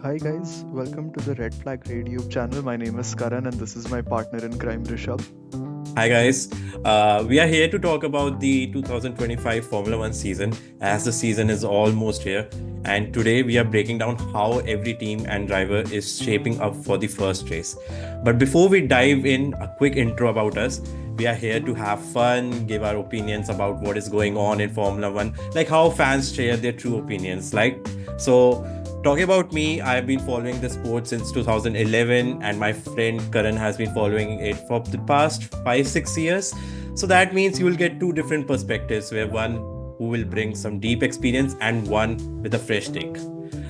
Hi guys, welcome to the Red Flag Radio channel. My name is Karan and this is my partner in crime Rishabh. Hi guys, we are here to talk about the 2025 Formula One season as the season is almost here. And today we are breaking down how every team and driver is shaping up for the first race. But before we dive in, a quick intro about us. We are here to have fun, give our opinions about what is going on in Formula One, like how fans share their true opinions. So talking about me, I've been following the sport since 2011, and my friend Karan has been following it for the past 5-6 years. So that means you will get two different perspectives, where one who will bring some deep experience and one with a fresh take.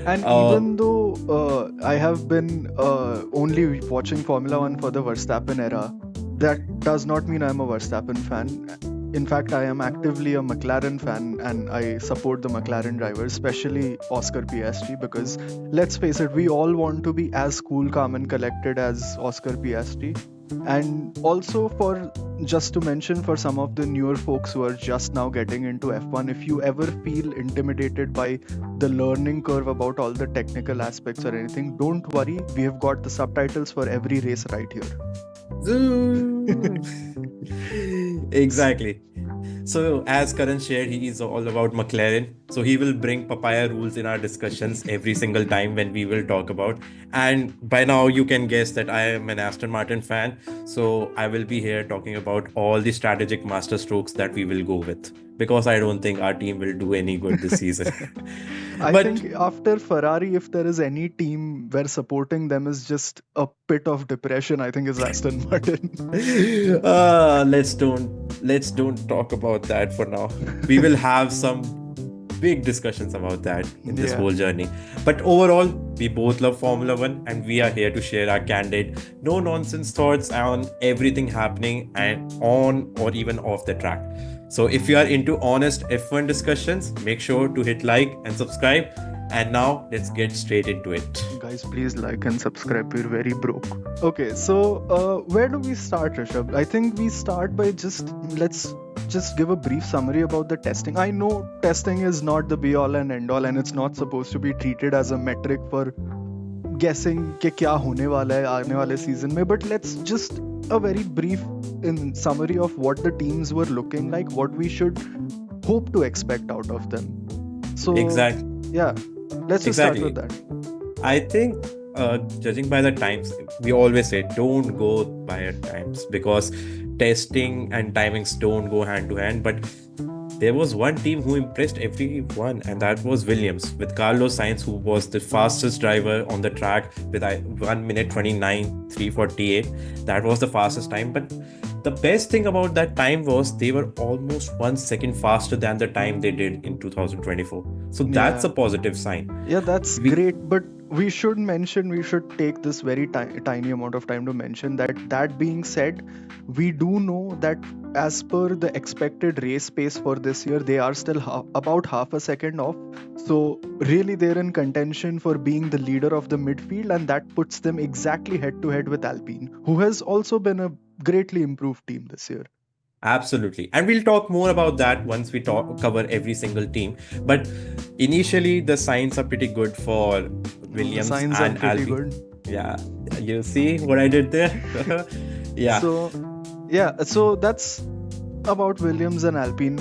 And Uh, even though I have been only watching Formula One for the Verstappen era, that does not mean I'm a Verstappen fan. In fact, I am actively a McLaren fan and I support the McLaren drivers, especially Oscar Piastri, because let's face it, we all want to be as cool, calm, and collected as Oscar Piastri. And also, for just to mention, for some of the newer folks who are just now getting into F1, if you ever feel intimidated by the learning curve about all the technical aspects or anything, don't worry, we have got the subtitles for every race right Zoom. here. Exactly. So, as Karan shared, he is all about McLaren. So, he will bring papaya rules in our discussions every single time when we will talk about. And by now, you can guess that I am an Aston Martin fan. So, I will be here talking about all the strategic master strokes that we will go with. Because I don't think our team will do any good this season. I But think after Ferrari, if there is any team where supporting them is just a pit of depression, I think is Aston Martin. let's don't talk about that for now. We will have some big discussions about that in this Yeah. whole journey. But overall, we both love Formula One, and we are here to share our candid, no nonsense thoughts on everything happening and on or even off the track. So if you are into honest F1 discussions, make sure to hit like and subscribe. And now let's get straight into it. Guys, please like and subscribe. We're very broke. Okay, so where do we start, Rishabh? I think we start by let's just give a brief summary about the testing. I know testing is not the be all and end all, and it's not supposed to be treated as a metric for guessing कि क्या होने वाला है आने वाले season में. But let's just a very brief in summary of what the teams were looking like, what we should hope to expect out of them. So Exactly. yeah, let's just start with Exactly. that. I think, judging by the times, we always say don't go by at times, because testing and timings don't go hand to hand. But there was one team who impressed everyone, and that was Williams, with Carlos Sainz, who was the fastest driver on the track with 1 minute 29 348. That was the fastest time. But the best thing about that time was they were almost 1 second faster than the time they did in 2024. So that's Yeah. a positive sign. Yeah, that's We great. But we should take this very tiny amount of time to mention that. That being said, we do know that as per the expected race pace for this year, they are still about half a second off. So, really, they're in contention for being the leader of the midfield, and that puts them exactly head to head with Alpine, who has also been a greatly improved team this year. Absolutely. And we'll talk more about that once we cover every single team. But initially, the signs are pretty good for The Williams signs are and pretty Albi. good. Yeah, you see what I did there? Yeah, So, yeah, so that's about Williams and Alpine,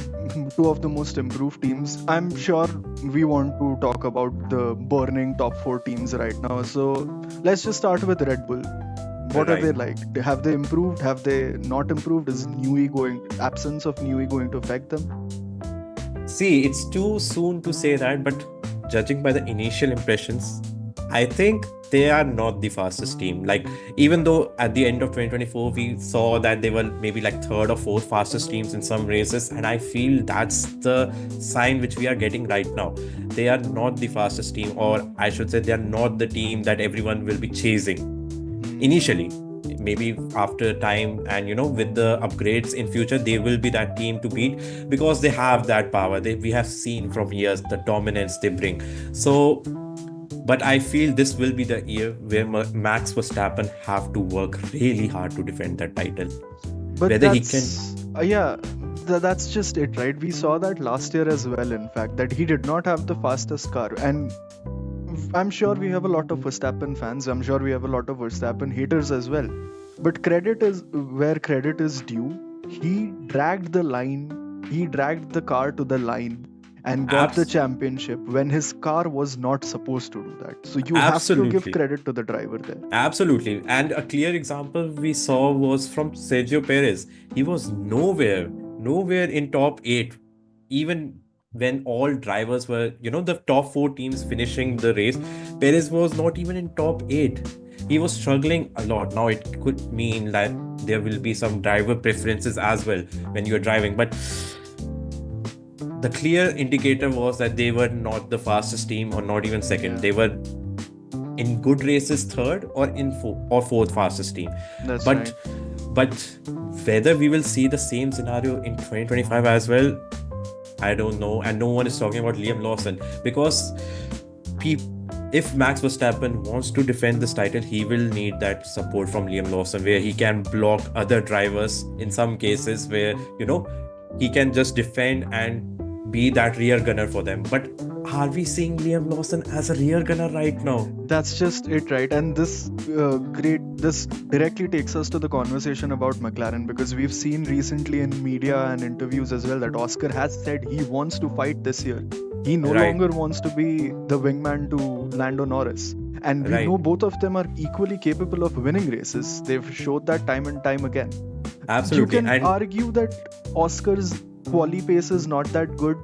two of the most improved teams. I'm sure we want to talk about the burning top four teams right now. So let's just start with Red Bull. What are right. they like? Have they improved? Have they not improved? Is absence of Newey going to affect them? See, it's too soon to say that, but judging by the initial impressions, I think they are not the fastest team. Like, even though at the end of 2024, we saw that they were maybe like third or fourth fastest teams in some races, and I feel that's the sign which we are getting right now. They are not the fastest team, or I should say, they are not the team that everyone will be chasing initially. Maybe after time and with the upgrades in future, they will be that team to beat, because they have that power. We have seen from years the dominance they bring. So but I feel this will be the year where Max Verstappen have to work really hard to defend that title, But whether he can. yeah, that's just it, right? We saw that last year as well, in fact, that he did not have the fastest car. And I'm sure we have a lot of Verstappen fans. I'm sure we have a lot of Verstappen haters as well. But credit is where credit is due. He dragged the line, he dragged the car to the line and got the Abs- championship when his car was not supposed to do that. So you have to give Absolutely. credit to the driver there. Absolutely. And a clear example we saw was from Sergio Perez. He was nowhere in top eight, even when all drivers were, the top four teams finishing the race. Perez was not even in top eight. He was struggling a lot. Now, it could mean that there will be some driver preferences as well when you're driving, but the clear indicator was that they were not the fastest team or not even second. Yeah, They were in good races third or in fourth fastest team. that's But right. but whether we will see the same scenario in 2025 as well, I don't know. And no one is talking about Liam Lawson because if Max Verstappen wants to defend this title, he will need that support from Liam Lawson, where he can block other drivers in some cases, where he can just defend and be that rear gunner for them. But are we seeing Liam Lawson as a rear gunner right now? That's just it, right? And this directly takes us to the conversation about McLaren, because we've seen recently in media and interviews as well that Oscar has said he wants to fight this year. He no Right, longer wants to be the wingman to Lando Norris. And we right. know both of them are equally capable of winning races. They've showed that time and time again. You Absolutely. can And argue that Oscar's quali pace is not that good,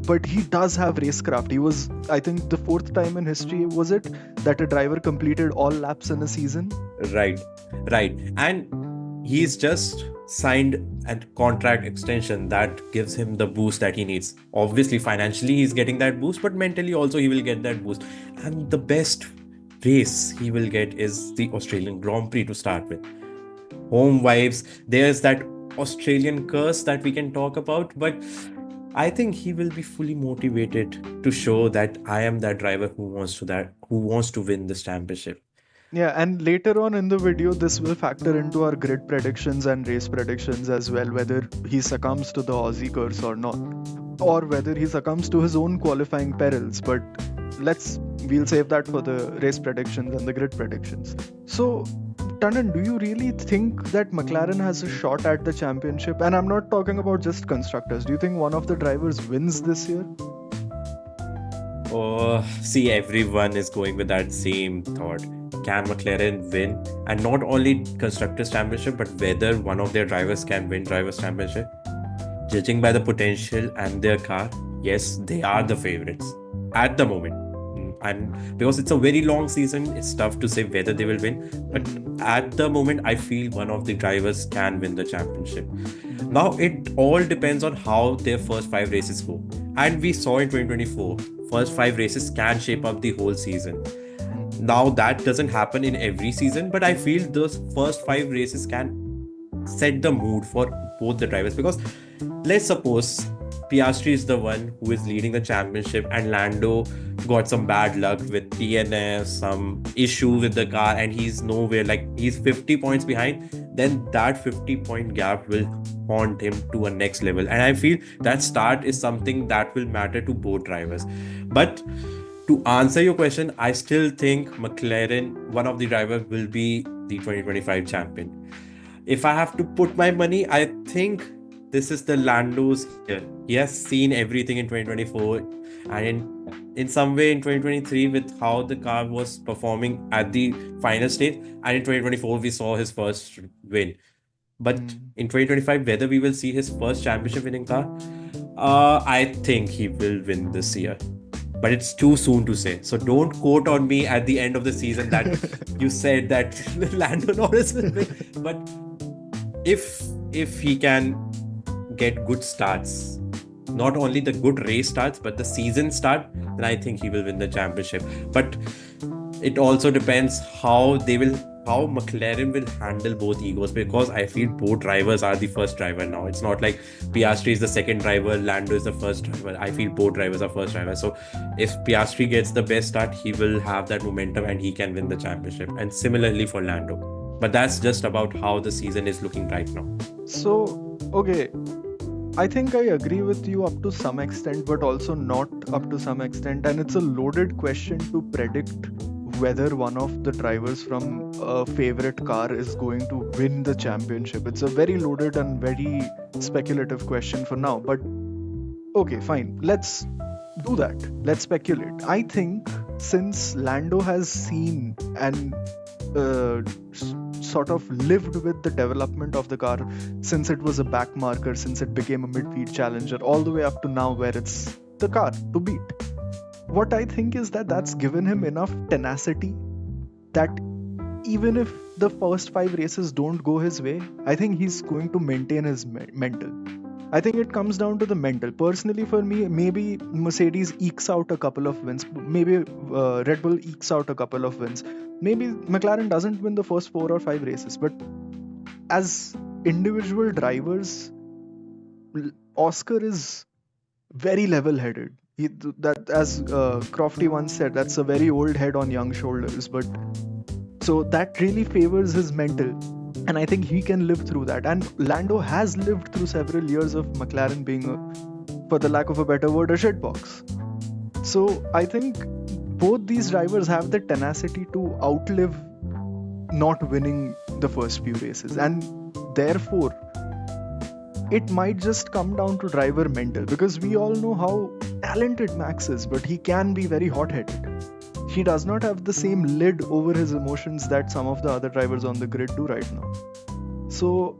but he does have racecraft. He was, I think, the fourth time in history, was it, that a driver completed all laps in a season? right, right. And he's just signed a contract extension that gives him the boost that he needs. Obviously, financially, he's getting that boost, but mentally also, he will get that boost. And the best race he will get is the Australian Grand Prix to start with. Home vibes, there's that Australian curse that we can talk about, but I think he will be fully motivated to show that I am that driver who wants to win this championship. Yeah, and later on in the video, this will factor into our grid predictions and race predictions as well, whether he succumbs to the Aussie curse or not, or whether he succumbs to his own qualifying perils. But we'll save that for the race predictions and the grid predictions. So, Tandon, do you really think that McLaren has a shot at the championship? And I'm not talking about just constructors. Do you think one of the drivers wins this year? Oh, see, everyone is going with that same thought. Can McLaren win? And not only Constructors' Championship, but whether one of their drivers can win Drivers' Championship. Judging by the potential and their car, yes, they are the favorites at the moment. And because it's a very long season, it's tough to say whether they will win. But at the moment, I feel one of the drivers can win the championship. Now, it all depends on how their first five races go. And we saw in 2024, first five races can shape up the whole season. Now, that doesn't happen in every season, but I feel those first five races can set the mood for both the drivers, because let's suppose Piastri is the one who is leading the championship and Lando got some bad luck with DNF, some issue with the car, and he's nowhere, like he's 50 points behind, then that 50-point gap will haunt him to a next level. And I feel that start is something that will matter to both drivers. But to answer your question, I still think McLaren, one of the drivers, will be the 2025 champion. If I have to put my money, I think this is the Lando's year. He has seen everything in 2024, and in some way in 2023 with how the car was performing at the final stage, and in 2024 we saw his first win. But in 2025, whether we will see his first championship winning car, I think he will win this year. But it's too soon to say. So don't quote on me at the end of the season that you said that Lando Norris will win. But if he can get good starts, not only the good race starts, but the season start, then I think he will win the championship. But it also depends how McLaren will handle both egos, because I feel both drivers are the first driver now. It's not like Piastri is the second driver, Lando is the first driver. I feel both drivers are first drivers. So if Piastri gets the best start, he will have that momentum and he can win the championship. And similarly for Lando. But that's just about how the season is looking right now. So, okay, I think I agree with you up to some extent, but also not up to some extent. And it's a loaded question to predict whether one of the drivers from a favorite car is going to win the championship. It's a very loaded and very speculative question for now. But okay, fine. Let's do that. Let's speculate. I think since Lando has seen and sort of lived with the development of the car since it was a back marker, since it became a midfield challenger, all the way up to now where it's the car to beat. What I think is that that's given him enough tenacity that even if the first 5 races don't go his way, I think he's going to maintain his mental. I think it comes down to the mental. Personally, for me, maybe Mercedes ekes out a couple of wins. Maybe Red Bull ekes out a couple of wins. Maybe McLaren doesn't win the first 4 or 5 races. But as individual drivers, Oscar is very level-headed. That, as Crofty once said, that's a very old head on young shoulders. But so that really favors his mental. And I think he can live through that. And Lando has lived through several years of McLaren being, for the lack of a better word, a shitbox. So I think both these drivers have the tenacity to outlive not winning the first few races. And therefore, it might just come down to driver mental, because we all know how talented Max is, but he can be very hot-headed. He does not have the same lid over his emotions that some of the other drivers on the grid do right now. So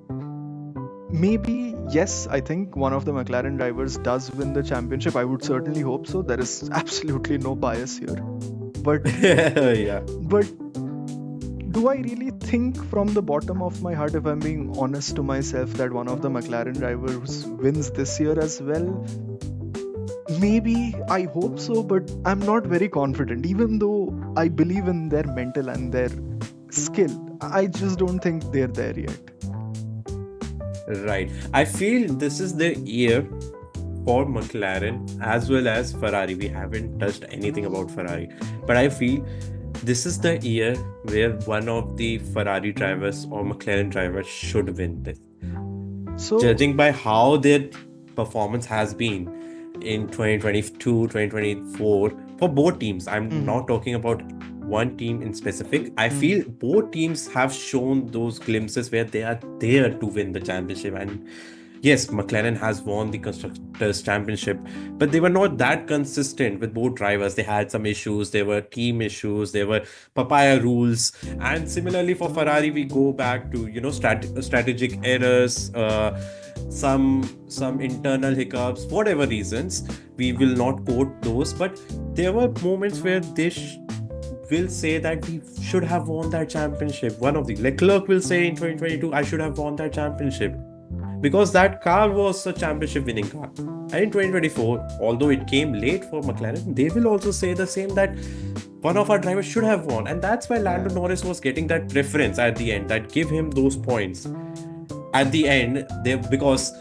maybe, yes, I think one of the McLaren drivers does win the championship. I would certainly hope so. There is absolutely no bias here. But Yeah. but do I really think from the bottom of my heart, if I'm being honest to myself, that one of the McLaren drivers wins this year as well? Maybe, I hope so, but I'm not very confident. Even though I believe in their mental and their skill, I just don't think they're there yet. Right. I feel this is the year for McLaren as well as Ferrari. We haven't touched anything about Ferrari, but I feel this is the year where one of the Ferrari drivers or McLaren drivers should win this. So, Judging by how their performance has been in 2022, 2024, for both teams, I'm not talking about one team in specific. I feel both teams have shown those glimpses where they are there to win the championship. And yes, McLaren has won the Constructors' Championship, but they were not that consistent with both drivers. They had some issues, there were team issues, there were papaya rules. And similarly for Ferrari, we go back to, strategic errors, some internal hiccups, whatever reasons. We will not quote those, but there were moments where they will say that we should have won that championship. One of the Leclerc will say in 2022, I should have won that championship, because that car was a championship winning car. And in 2024, although it came late for McLaren, they will also say the same, that one of our drivers should have won. And that's why Lando Norris was getting that preference at the end, that give him those points at the end. Because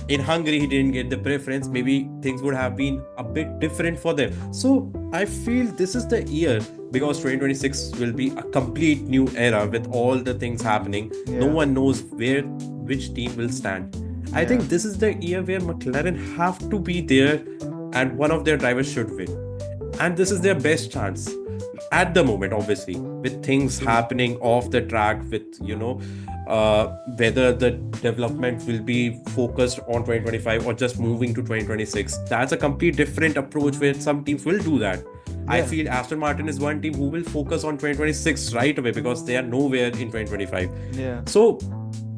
in Hungary he didn't get the preference, maybe things would have been a bit different for them. So I feel this is the year, because 2026 will be a complete new era with all the things happening. No one knows which team will stand. I think this is the year where McLaren have to be there and one of their drivers should win. And this is their best chance at the moment, obviously, with things happening off the track, with whether the development will be focused on 2025 or just moving to 2026. That's a complete different approach where some teams will do that. I feel Aston Martin is one team who will focus on 2026 right away, because they are nowhere in 2025. So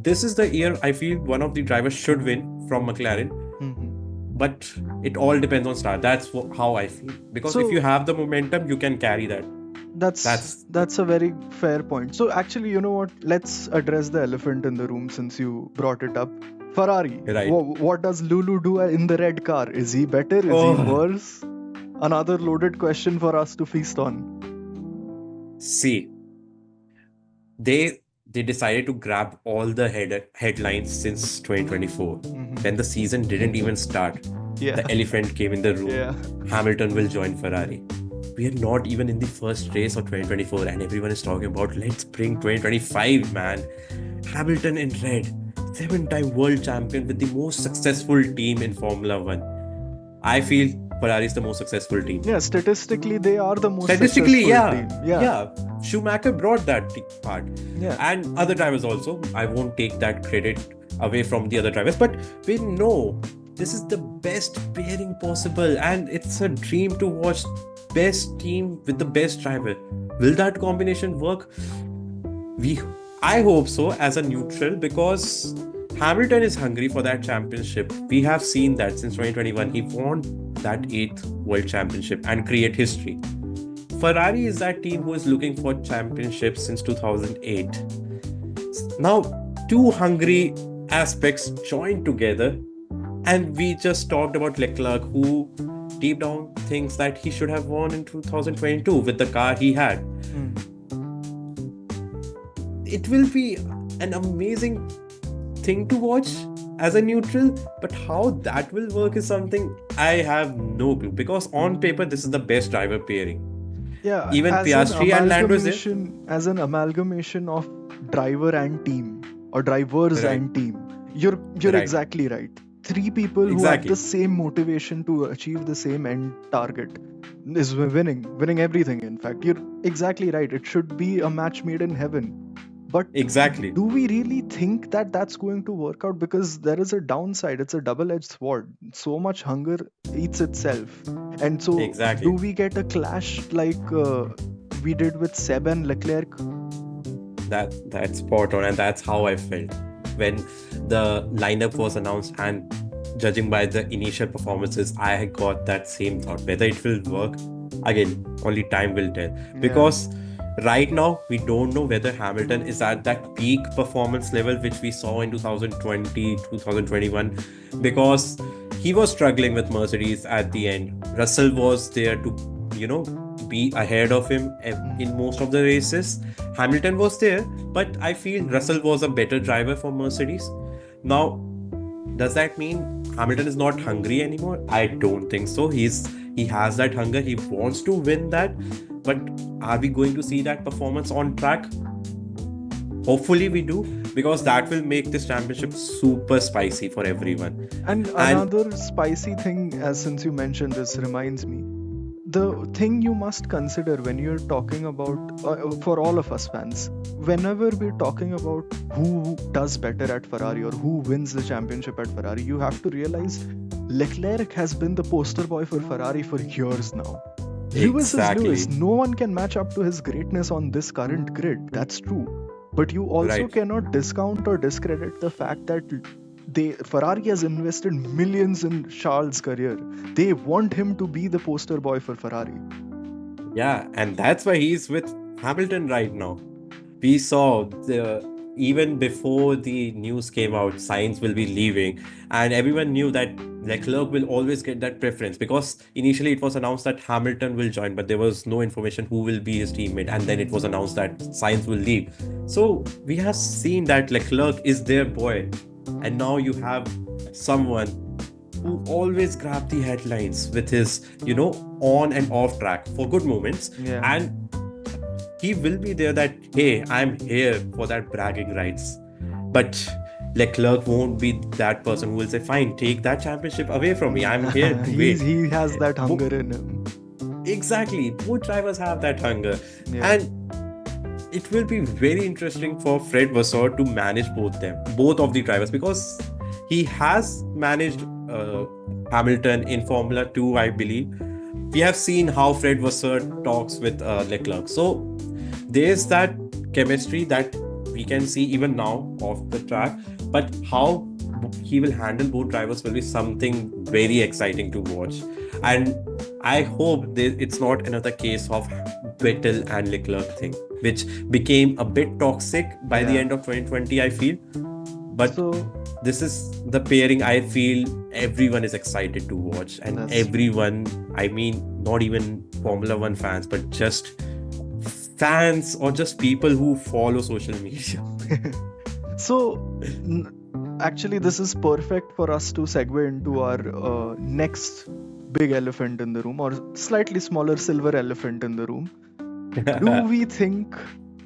this is the year I feel one of the drivers should win from McLaren. But it all depends on start. That's how I feel. Because if you have the momentum, you can carry that. That's a very fair point. So actually, you know what? Let's address the elephant in the room, since you brought it up. Ferrari. Right. What does Lulu do in the red car? Is he better? Is he worse? Another loaded question for us to feast on. See, they decided to grab all the headlines since 2024. When the season didn't even start, the elephant came in the room. Hamilton will join Ferrari. We are not even in the first race of 2024 and everyone is talking about, let's bring 2025, man. Hamilton in red. seven-time world champion with the most successful team in Formula One. I feel Ferrari is the most successful team. Yeah, statistically, they are the most Statistically, successful yeah, team. Yeah. yeah. Schumacher brought that part, Yeah. and other drivers also. I won't take that credit away from the other drivers, but we know this is the best pairing possible, and it's a dream to watch best team with the best driver. Will that combination work? I hope so as a neutral, because Hamilton is hungry for that championship. We have seen that since 2021. He won that 8th world championship and create history. Ferrari is that team who is looking for championships since 2008. Now, two hungry aspects joined together, and we just talked about Leclerc, who deep down thinks that he should have won in 2022 with the car he had. It will be an amazing thing to watch as a neutral, but how that will work is something I have no clue, because on paper this is the best driver pairing. Yeah, Even as Piastri and Lando is there. as an amalgamation of driver and team, or drivers Right. and team. You're Right. exactly right. Three people who have Exactly. the same motivation to achieve the same end target is winning everything. In fact, you're exactly right. It should be a match made in heaven. But Exactly. do we really think that that's going to work out? Because there is a downside. It's a double-edged sword. So much hunger eats itself. And so, Exactly. do we get a clash like we did with Seb and Leclerc? That's spot on, and that's how I felt when the lineup was announced, and judging by the initial performances, I got that same thought. Whether it will work, again, only time will tell. Because right now, we don't know whether Hamilton is at that peak performance level which we saw in 2020, 2021, because he was struggling with Mercedes at the end. Russell was there to, be ahead of him in most of the races. Hamilton was there, but I feel Russell was a better driver for Mercedes. Now, does that mean Hamilton is not hungry anymore? I don't think so. He has that hunger. He wants to win that. But are we going to see that performance on track? Hopefully we do, because that will make this championship super spicy for everyone. And another spicy thing, since you mentioned this, reminds me. The thing you must consider when you're talking about, for all of us fans, whenever we're talking about who does better at Ferrari or who wins the championship at Ferrari, you have to realize Leclerc has been the poster boy for Ferrari for years now. Lewis is Lewis. No one can match up to his greatness on this current grid. That's true. But you also cannot discount or discredit the fact that Ferrari has invested millions in Charles' career. They want him to be the poster boy for Ferrari. Yeah, and that's why he's with Hamilton right now. We saw even before the news came out, Sainz will be leaving, and everyone knew that Leclerc will always get that preference, because initially it was announced that Hamilton will join, but there was no information who will be his teammate, and then it was announced that Sainz will leave. So we have seen that Leclerc is their boy, and now you have someone who always grabs the headlines with his, on and off track for good moments, and he will be there that, hey, I'm here for that bragging rights. But Leclerc won't be that person who will say, fine, take that championship away from me. I'm here to wait. He has that hunger in him. Exactly. Both drivers have that hunger. And it will be very interesting for Fred Vasseur to manage both of the drivers, because he has managed Hamilton in Formula 2, I believe. We have seen how Fred Vasseur talks with Leclerc. So there's that chemistry that we can see even now off the track, but how he will handle both drivers will be something very exciting to watch. And I hope it's not another case of Vettel and Leclerc thing, which became a bit toxic by the end of 2020, I feel. But this is the pairing I feel everyone is excited to watch. And everyone, I mean, not even Formula 1 fans, but just fans or just people who follow social media. So, actually, this is perfect for us to segue into our next big elephant in the room, or slightly smaller silver elephant in the room. Do we think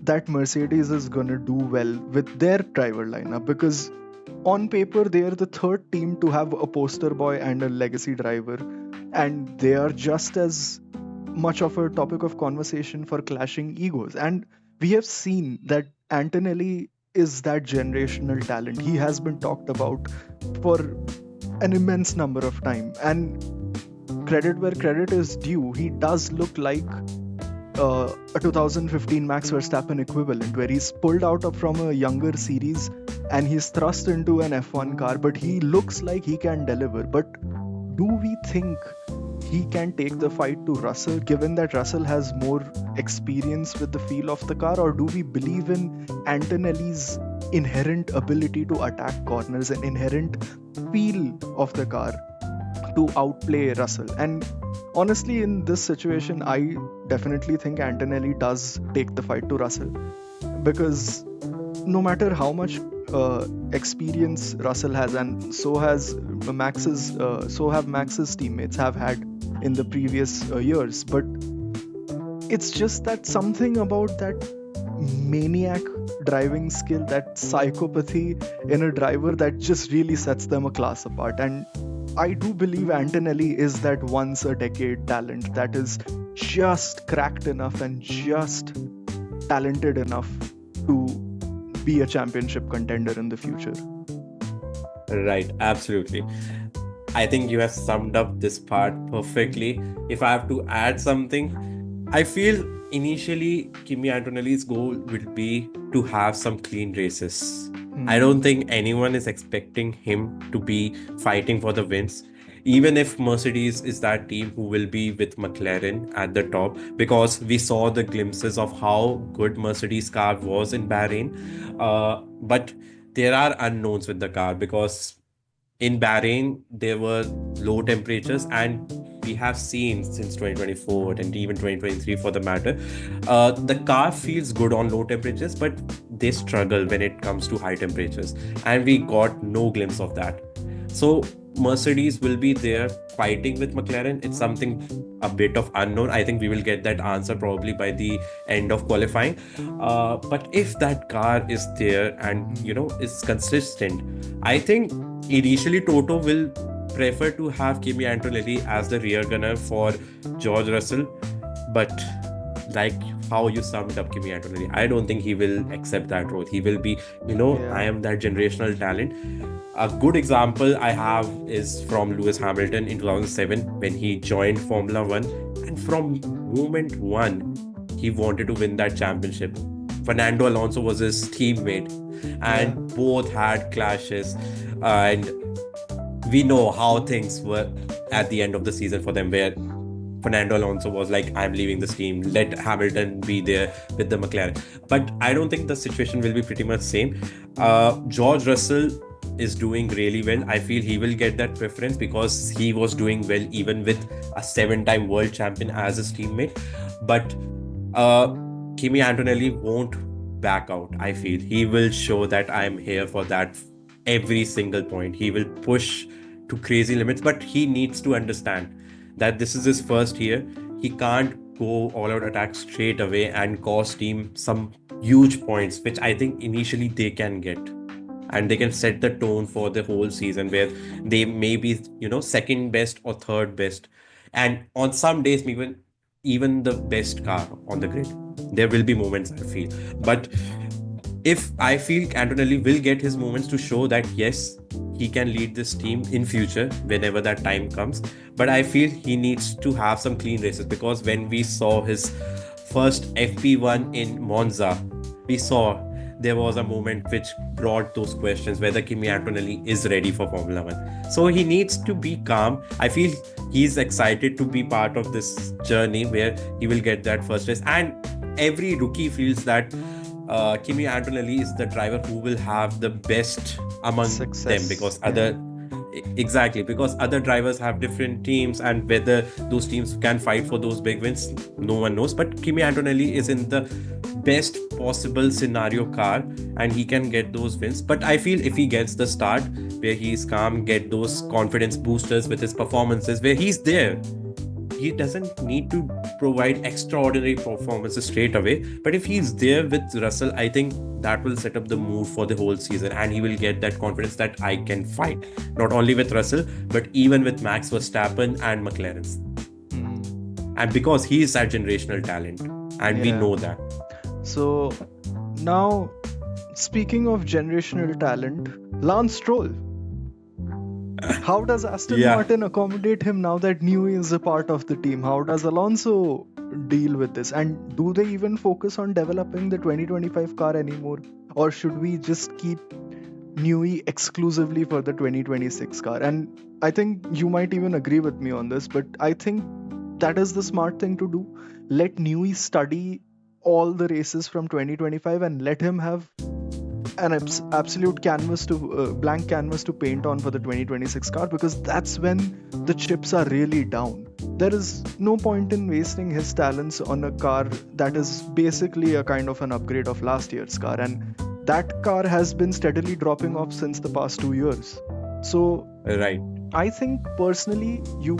that Mercedes is going to do well with their driver lineup? Because on paper they are the third team to have a poster boy and a legacy driver, and they are just as much of a topic of conversation for clashing egos. And we have seen that Antonelli is that generational talent. He has been talked about for an immense number of time, and credit where credit is due, he does look like a 2015 Max Verstappen equivalent, where he's pulled out of from a younger series and he's thrust into an F1 car, but he looks like he can deliver. But do we think he can take the fight to Russell, given that Russell has more experience with the feel of the car, or do we believe in Antonelli's inherent ability to attack corners and inherent feel of the car to outplay Russell? And honestly, in this situation, I definitely think Antonelli does take the fight to Russell, because no matter how much experience Russell has, and so has so have Max's teammates have had in the previous years, but it's just that something about that maniac driving skill, that psychopathy in a driver, that just really sets them a class apart. And I do believe Antonelli is that once a decade talent that is just cracked enough and just talented enough to be a championship contender in the future. Right, absolutely. I think you have summed up this part perfectly. If I have to add something, I feel initially Kimi Antonelli's goal will be to have some clean races. I don't think anyone is expecting him to be fighting for the wins, even if Mercedes is that team who will be with McLaren at the top, because we saw the glimpses of how good Mercedes car was in Bahrain. But there are unknowns with the car, because in Bahrain there were low temperatures, and we have seen since 2024 and even 2023 for the matter, the car feels good on low temperatures, but they struggle when it comes to high temperatures, and we got no glimpse of that. So Mercedes will be there fighting with McLaren. It's something a bit of unknown. I think we will get that answer probably by the end of qualifying. But if that car is there and is consistent, I think initially Toto will prefer to have Kimi Antonelli as the rear gunner for George Russell. But like how you summed up Kimi Antonelli, I don't think he will accept that role. He will be, I am that generational talent. A good example I have is from Lewis Hamilton in 2007 when he joined Formula One, and from moment one, he wanted to win that championship. Fernando Alonso was his teammate, and both had clashes, and we know how things were at the end of the season for them, where Fernando Alonso was like, I'm leaving this team, let Hamilton be there with the McLaren. But I don't think the situation will be pretty much same. George Russell is doing really well. I feel he will get that preference because he was doing well even with a 7-time world champion as his teammate. But Kimi Antonelli won't back out. I feel he will show that I'm here for that every single point. He will push to crazy limits, but he needs to understand that this is his first year. He can't go all-out attack straight away and cost team some huge points, which I think initially they can get. And they can set the tone for the whole season, where they may be, second best or third best. And on some days, even the best car on the grid. There will be moments, I feel. But if I feel Antonelli will get his moments to show that, yes, he can lead this team in future whenever that time comes. But I feel he needs to have some clean races, because when we saw his first FP1 in Monza, we saw there was a moment which brought those questions whether Kimi Antonelli is ready for Formula 1. So he needs to be calm. I feel he's excited to be part of this journey where he will get that first race. And every rookie feels that Kimi Antonelli is the driver who will have the best among them, because because other drivers have different teams, and whether those teams can fight for those big wins, no one knows. But Kimi Antonelli is in the best possible scenario car, and he can get those wins. But I feel if he gets the start where he's calm, get those confidence boosters with his performances, where he's there, he doesn't need to provide extraordinary performances straight away. But if he's there with Russell, I think that will set up the mood for the whole season, and he will get that confidence that I can fight not only with Russell but even with Max Verstappen and McLaren's. And because he is that generational talent, and we know that. So now, speaking of generational talent, Lance Stroll. How does Aston Martin accommodate him now that Newey is a part of the team? How does Alonso deal with this? And do they even focus on developing the 2025 car anymore? Or should we just keep Newey exclusively for the 2026 car? And I think you might even agree with me on this, but I think that is the smart thing to do. Let Newey study all the races from 2025 and let him have an absolute canvas to blank canvas to paint on for the 2026 car, because that's when the chips are really down. There is no point in wasting his talents on a car that is basically a kind of an upgrade of last year's car, and that car has been steadily dropping off since the past 2 years. So I think personally you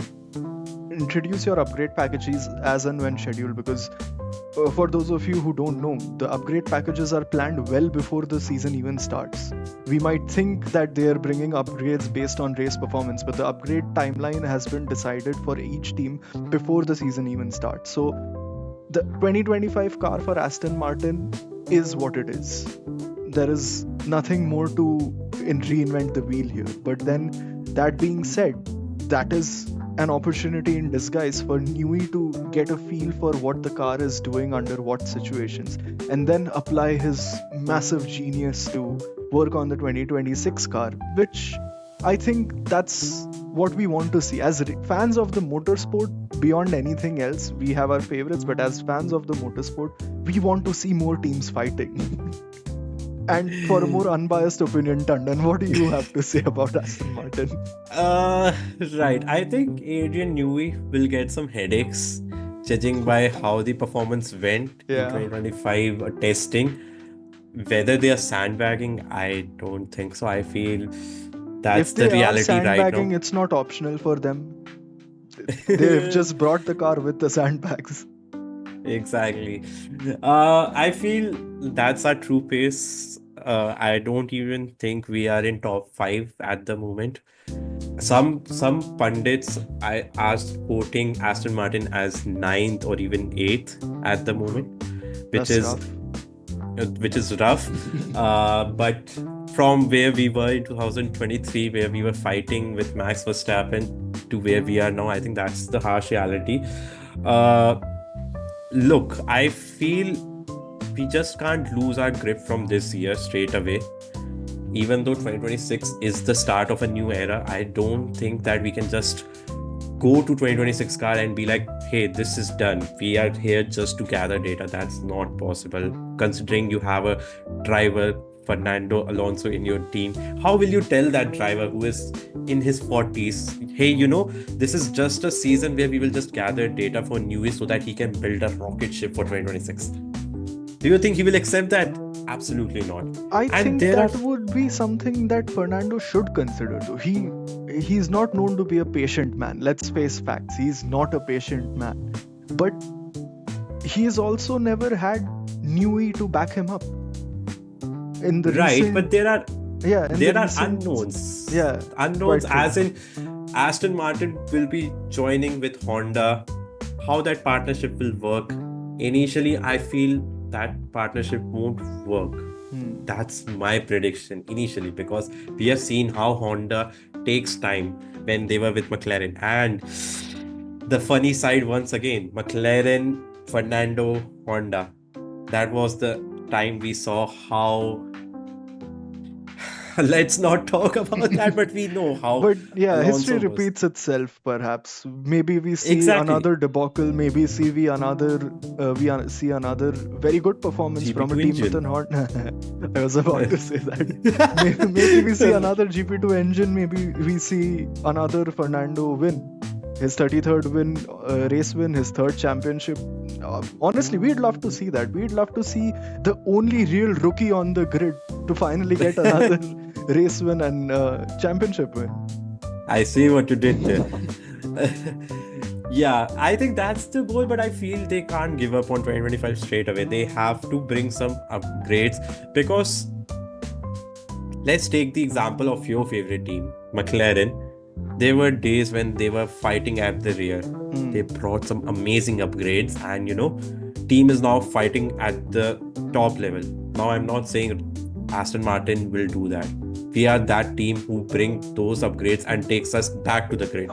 introduce your upgrade packages as and when scheduled, because for those of you who don't know, the upgrade packages are planned well before the season even starts. We might think that they are bringing upgrades based on race performance, but the upgrade timeline has been decided for each team before the season even starts. So the 2025 car for Aston Martin is what it is. There is nothing more to reinvent the wheel here. But then, that being said, that is an opportunity in disguise for Newey to get a feel for what the car is doing under what situations, and then apply his massive genius to work on the 2026 car, which I think that's what we want to see. As fans of the motorsport, beyond anything else, we have our favorites, but as fans of the motorsport, we want to see more teams fighting. And for a more unbiased opinion, Tandon, what do you have to say about Aston Martin? Right. I think Adrian Newey will get some headaches, judging by how the performance went in 2025 testing. Whether they are sandbagging, I don't think so. I feel that's the reality right now. If they are sandbagging, it's not optional for them. They've just brought the car with the sandbags. Exactly. I feel that's our true pace. I don't even think we are in top 5 at the moment. Some pundits I asked quoting Aston Martin as 9th or even 8th at the moment, which is rough. But from where we were in 2023, where we were fighting with Max Verstappen, to where we are now, I think that's the harsh reality. Look, I feel we just can't lose our grip from this year straight away. Even though 2026 is the start of a new era, I don't think that we can just go to 2026 car and be like, hey, this is done. We are here just to gather data. That's not possible. Considering you have a driver, Fernando Alonso, in your team, how will you tell that driver who is in his 40s, hey, this is just a season where we will just gather data for Newey so that he can build a rocket ship for 2026? Do you think he will accept that? Absolutely not. I think that would be something that Fernando should consider, though. He's not known to be a patient man. Let's face facts. He's not a patient man. But he's also never had Newey to back him up. In the but there are unknowns. Yeah, unknowns as in Aston Martin will be joining with Honda. How that partnership will work. Initially, I feel that partnership won't work. That's my prediction initially, because we have seen how Honda takes time when they were with McLaren. And the funny side, once again, McLaren, Fernando, Honda. That was the time we saw how let's not talk about that, but we know how. But yeah, history repeats itself, perhaps. Maybe we see another debacle, maybe we see another very good performance GP2 from a team with an Honda. I was about to say that. Maybe we see another GP2 engine, maybe we see another Fernando win. His 33rd win, race win, his 3rd championship. Honestly, we'd love to see that. We'd love to see the only real rookie on the grid to finally get another race win and championship win. I see what you did there. Yeah, I think that's the goal, but I feel they can't give up on 2025 straight away. They have to bring some upgrades because let's take the example of your favorite team, McLaren. There were days when they were fighting at the rear. They Hmm. brought some amazing upgrades, and team is now fighting at the top level. Now, I'm not saying Aston Martin will do that. We are that team who bring those upgrades and takes us back to the grid.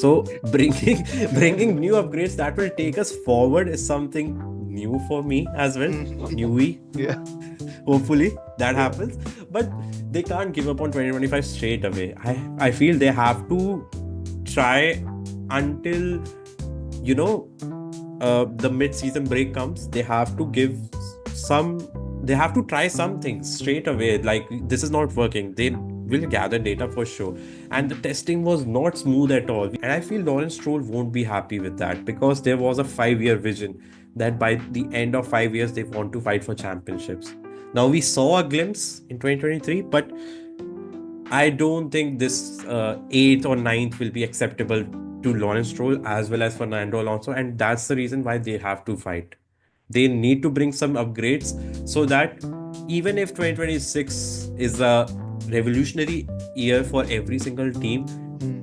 So bringing bringing new upgrades that will take us forward is something new for me as well. Hmm. Newy, Yeah. hopefully that Yeah. happens. But they can't give up on 2025 straight away. I feel they have to try until you know the mid-season break comes. They have to give some. They have to try something straight away. Like this is not working. They will gather data for sure. And the testing was not smooth at all. And I feel Lawrence Stroll won't be happy with that because there was a 5-year vision that by the end of 5 years they want to fight for championships. Now we saw a glimpse in 2023, but I don't think this eighth or ninth will be acceptable to Lawrence Stroll as well as Fernando Alonso, and that's the reason why they have to fight. They need to bring some upgrades so that even if 2026 is a revolutionary year for every single team,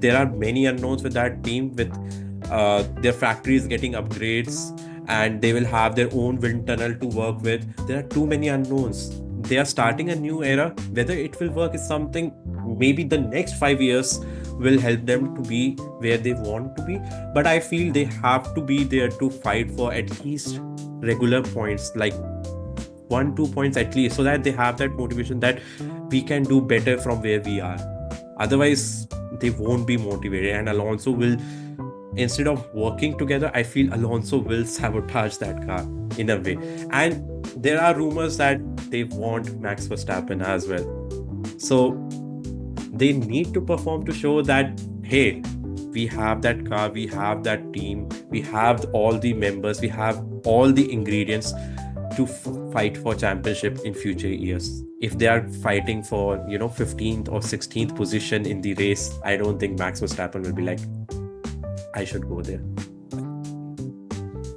there Hmm. are many unknowns with that team, with their factories getting upgrades, and they will have their own wind tunnel to work with. There are too many unknowns. They are starting a new era. Whether it will work is something maybe the next 5 years will help them to be where they want to be. But I feel they have to be there to fight for at least regular points, like 1 2 points at least, so that they have that motivation that we can do better from where we are. Otherwise they won't be motivated, and Alonso will, instead of working together, I feel Alonso will sabotage that car in a way. And there are rumors that they want Max Verstappen as well. So they need to perform to show that, hey, we have that car, we have that team, we have all the members, we have all the ingredients to fight for championship in future years. If they are fighting for 15th or 16th position in the race, I don't think Max Verstappen will be like, I should go there.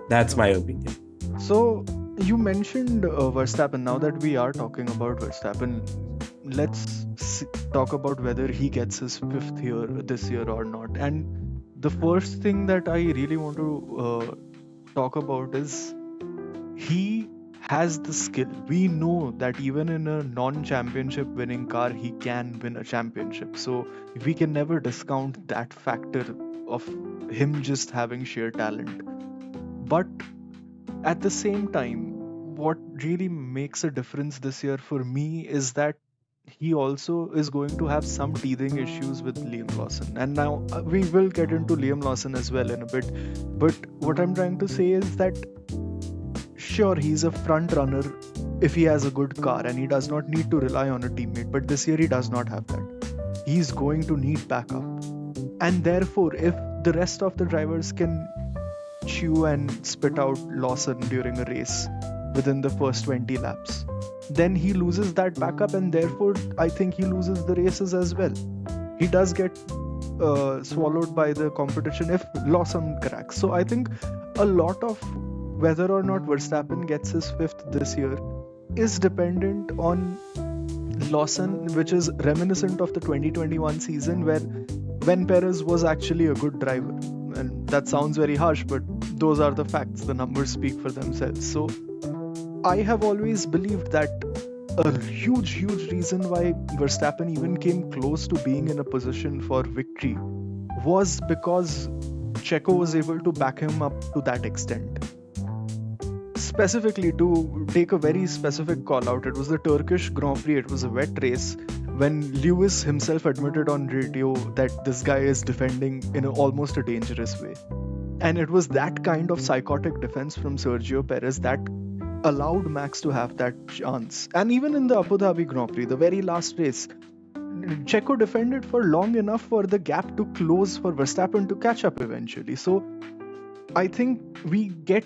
That's my Okay. opinion. So you mentioned Verstappen. Now that we are talking about Verstappen, let's talk about whether he gets his fifth year this year or not. And the first thing that I really want to talk about is he has the skill. We know that even in a non-championship winning car, he can win a championship. So we can never discount that factor of him just having sheer talent. But at the same time, what really makes a difference this year for me is that he also is going to have some teething issues with Liam Lawson. And now we will get into Liam Lawson as well in a bit. But what I'm trying to say is that sure, he's a front runner if he has a good car and he does not need to rely on a teammate. But this year, he does not have that. He's going to need backup. And therefore, if the rest of the drivers can chew and spit out Lawson during a race within the first 20 laps, then he loses that backup, and therefore I think he loses the races as well. He does get swallowed by the competition if Lawson cracks. So I think a lot of whether or not Verstappen gets his fifth this year is dependent on Lawson, which is reminiscent of the 2021 season where when Perez was actually a good driver. And that sounds very harsh, but those are the facts. The numbers speak for themselves. So I have always believed that a huge reason why Verstappen even came close to being in a position for victory was because Checo was able to back him up to that extent. Specifically, to take a very specific call out, it was the Turkish Grand Prix. It was a wet race when Lewis himself admitted on radio that this guy is defending in almost a dangerous way. And it was that kind of psychotic defense from Sergio Perez that allowed Max to have that chance. And even in the Abu Dhabi Grand Prix, the very last race, Checo defended for long enough for the gap to close for Verstappen to catch up eventually. So I think we get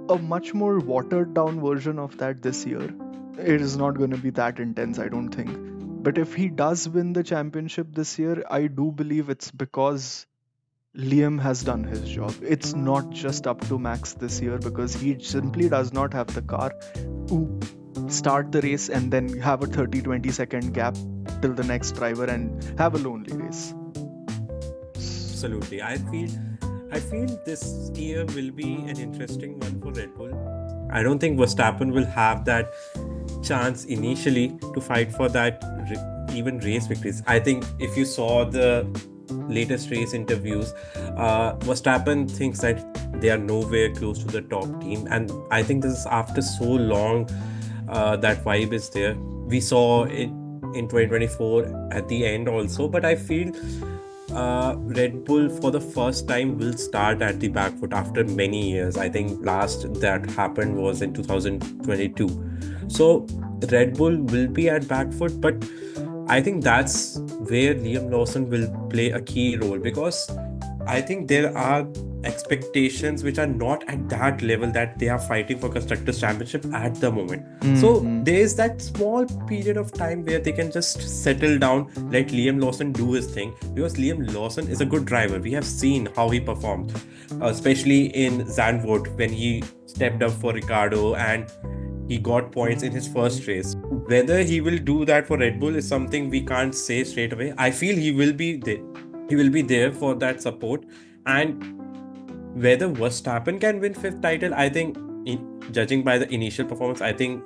a much more watered down version of that this year. It is not going to be that intense, I don't think. But if he does win the championship this year, I do believe it's because Liam has done his job. It's not just up to Max this year because he simply does not have the car to start the race and then have a 30-20 second gap till the next driver and have a lonely race. Absolutely. I feel this year will be an interesting one for Red Bull. I don't think Verstappen will have that chance initially to fight for that even race victories. I think if you saw the latest race interviews, Verstappen thinks that they are nowhere close to the top team, and I think this is after so long. That vibe is there. We saw it in 2024 at the end also, but I feel Red Bull for the first time will start at the back foot after many years. I think last that happened was in 2022. So Red Bull will be at back foot, but I think that's where Liam Lawson will play a key role, because I think there are expectations which are not at that level that they are fighting for Constructors' Championship at the moment. So there is that small period of time where they can just settle down, let Liam Lawson do his thing, because Liam Lawson is a good driver. We have seen how he performed, especially in Zandvoort when he stepped up for Ricardo and he got points in his first race. Whether he will do that for Red Bull is something we can't say straight away. I feel he will be there. He will be there for that support. And whether Verstappen can win fifth title, I think, judging by the initial performance, I think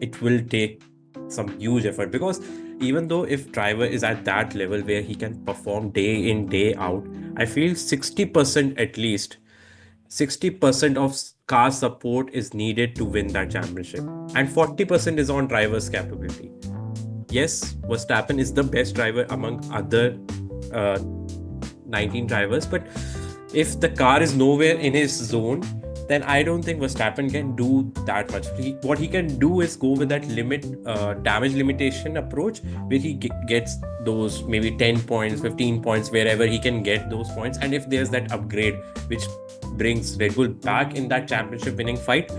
it will take some huge effort, because even though if driver is at that level where he can perform day in, day out, I feel 60% at least, 60% of car support is needed to win that championship, and 40% is on driver's capability. Yes, Verstappen is the best driver among other 19 drivers, but if the car is nowhere in his zone, then I don't think Verstappen can do that much. What he can do is go with that damage limitation approach, where he gets those maybe 10 points, 15 points, wherever he can get those points. And if there's that upgrade which brings Red Bull back in that championship winning fight,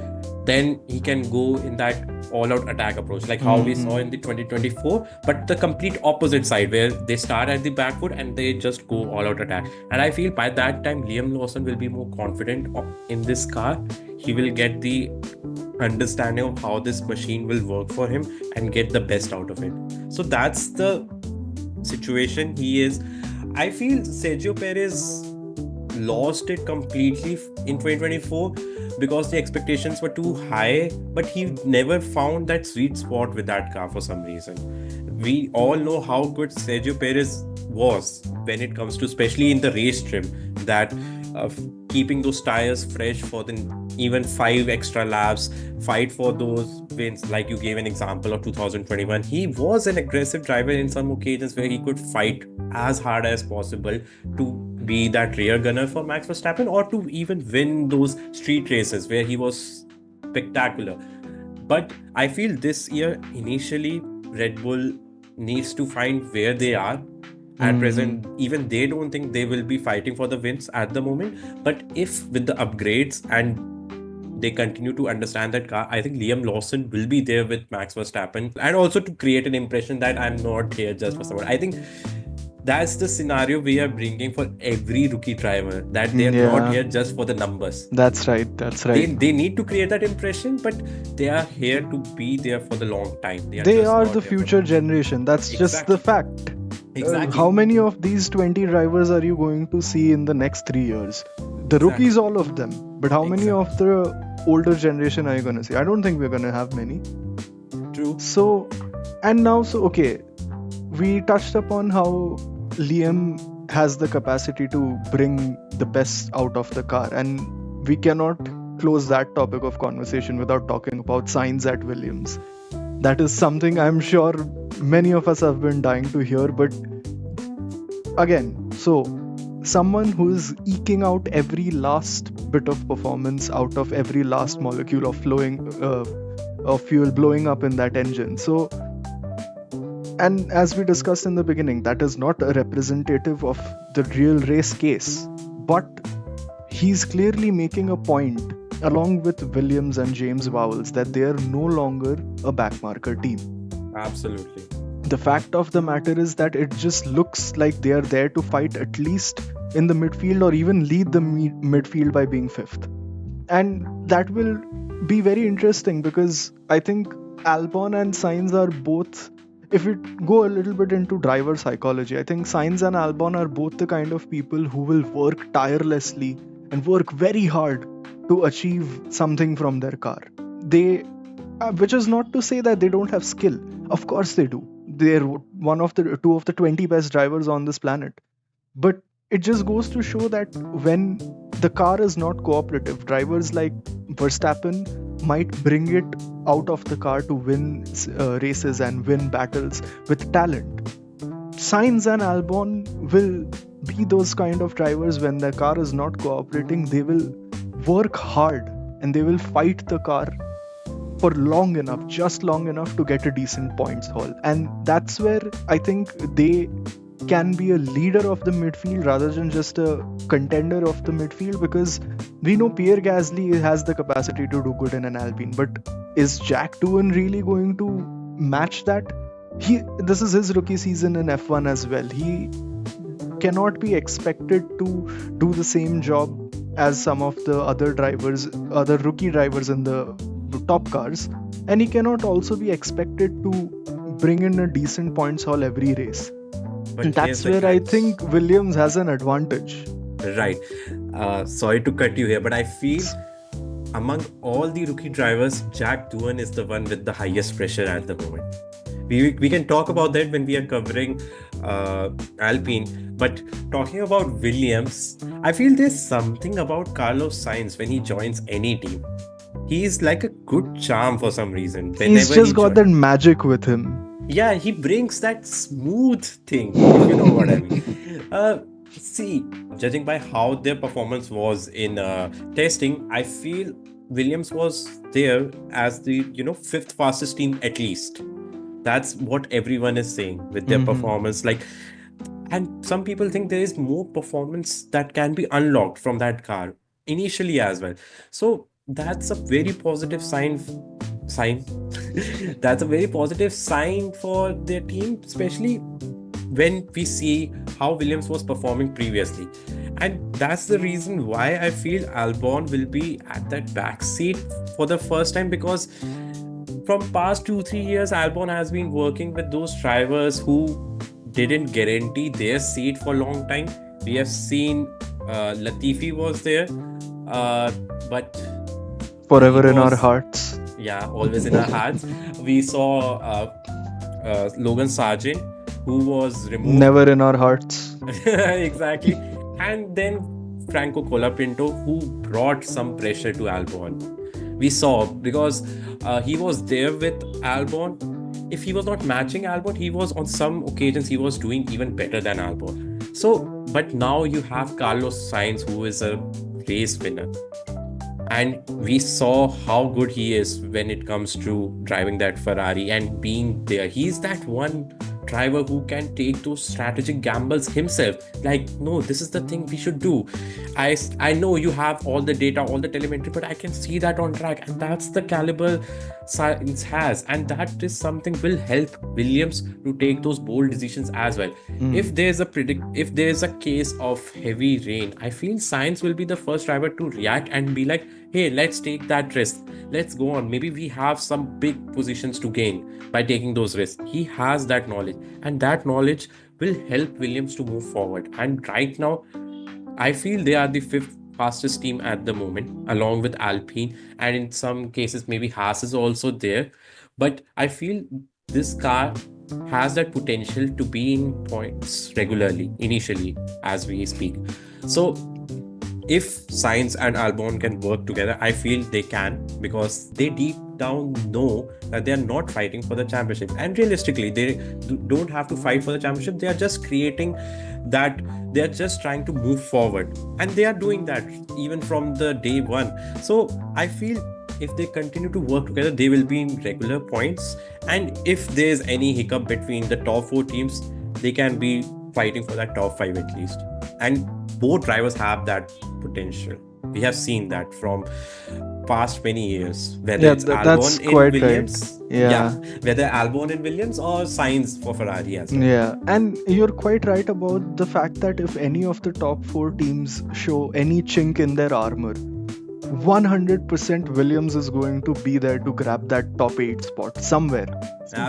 then he can go in that all-out attack approach, like how we saw in the 2024, but the complete opposite side, where they start at the back foot and they just go all-out attack. And I feel by that time, Liam Lawson will be more confident in this car. He will get the understanding of how this machine will work for him and get the best out of it. So that's the situation he is. I feel Sergio Perez lost it completely in 2024 because the expectations were too high, but he never found that sweet spot with that car for some reason. We all know how good Sergio Perez was when it comes to, especially in the race trim, that keeping those tires fresh for the even 5 extra laps, fight for those wins. Like you gave an example of 2021, he was an aggressive driver in some occasions where he could fight as hard as possible to be that rear gunner for Max Verstappen, or to even win those street races where he was spectacular. But I feel this year, initially, Red Bull needs to find where they are. At present, even they don't think they will be fighting for the wins at the moment. But if with the upgrades and they continue to understand that car, I think Liam Lawson will be there with Max Verstappen, and also to create an impression that I'm not here just for someone. I think that's the scenario we are bringing for every rookie driver, that they're not here just for the numbers. That's right. They need to create that impression, but they are here to be there for the long time. They are the future generation. That's just the fact. Exactly. How many of these 20 drivers are you going to see in the next 3 years? The rookies, all of them. But how many of the older generation are you going to see? I don't think we're going to have many. True. So, okay, we touched upon how Liam has the capacity to bring the best out of the car, and we cannot close that topic of conversation without talking about Sainz at Williams. That is something I'm sure many of us have been dying to hear, but again, so someone who is eking out every last bit of performance out of every last molecule of fuel blowing up in that engine. So, and as we discussed in the beginning, that is not a representative of the real race case, but he's clearly making a point along with Williams and James Vowles that they are no longer a backmarker team. Absolutely. The fact of the matter is that it just looks like they are there to fight at least in the midfield or even lead the midfield by being fifth. And that will be very interesting because I think Albon and Sainz are both, if we go a little bit into driver psychology, I think Sainz and Albon are both the kind of people who will work tirelessly and work very hard to achieve something from their car. They, which is not to say that they don't have skill. Of course they do. They're one of the two of the 20 best drivers on this planet. But it just goes to show that when the car is not cooperative, drivers like Verstappen might bring it out of the car to win races and win battles with talent. Sainz and Albon will be those kind of drivers. When the car is not cooperating, they will work hard and they will fight the car for long enough, just long enough to get a decent points haul. And that's where I think they can be a leader of the midfield rather than just a contender of the midfield, because we know Pierre Gasly has the capacity to do good in an Alpine, but is Jack Doohan really going to match that? This is his rookie season in F1 as well. He cannot be expected to do the same job as some of the other rookie drivers in the top cars, and he cannot also be expected to bring in a decent points haul every race. But And that's where I think Williams has an advantage. Right. Sorry to cut you here, but I feel among all the rookie drivers, Jack Doohan is the one with the highest pressure at the moment. We can talk about that when we are covering Alpine. But talking about Williams, I feel there's something about Carlos Sainz when he joins any team. He's like a good charm for some reason. He's just got that magic with him. Yeah, he brings that smooth thing, if you know what I mean. See, judging by how their performance was in testing, I feel Williams was there as the fifth fastest team at least. That's what everyone is saying with their performance. And some people think there is more performance that can be unlocked from that car initially as well. So that's a very positive sign. That's a very positive sign for their team, especially when we see how Williams was performing previously. And that's the reason why I feel Albon will be at that back seat for the first time, because from past 2-3 years, Albon has been working with those drivers who didn't guarantee their seat for a long time. We have seen Latifi was there, but forever in our hearts. Yeah, always in our hearts. We saw Logan Sargent, who was removed. Never in our hearts. Exactly. And then Franco Colapinto, who brought some pressure to Albon. We saw, because he was there with Albon. If he was not matching Albon, he was on some occasions he was doing even better than Albon. So, but now you have Carlos Sainz, who is a race winner. And we saw how good he is when it comes to driving that Ferrari and being there. He's that one driver who can take those strategic gambles himself. Like, no, this is the thing we should do. I know you have all the data, all the telemetry, but I can see that on track. And that's the caliber Sainz has. And that is something will help Williams to take those bold decisions as well. If there's a case of heavy rain, I feel Sainz will be the first driver to react and be like, hey, let's take that risk. Let's go on. Maybe we have some big positions to gain by taking those risks. He has that knowledge, and that knowledge will help Williams to move forward. And right now, I feel they are the fifth fastest team at the moment, along with Alpine, and in some cases, maybe Haas is also there. But I feel this car has that potential to be in points regularly, initially, as we speak. So, if Sainz and Albon can work together, I feel they can, because they deep down know that they are not fighting for the championship. And realistically, they don't have to fight for the championship. They are just creating that. They are just trying to move forward. And they are doing that even from the day one. So I feel if they continue to work together, they will be in regular points. And if there's any hiccup between the top 4 teams, they can be fighting for that top 5 at least. And both drivers have that potential. We have seen that from past many years, whether Yeah, it's that's Albon in quite right. Williams, yeah, Yeah. whether Albon in Williams or Sainz for Ferrari as well. Yeah, and you're quite right about the fact that if any of the top four teams show any chink in their armor, 100% Williams is going to be there to grab that top 8 spot somewhere.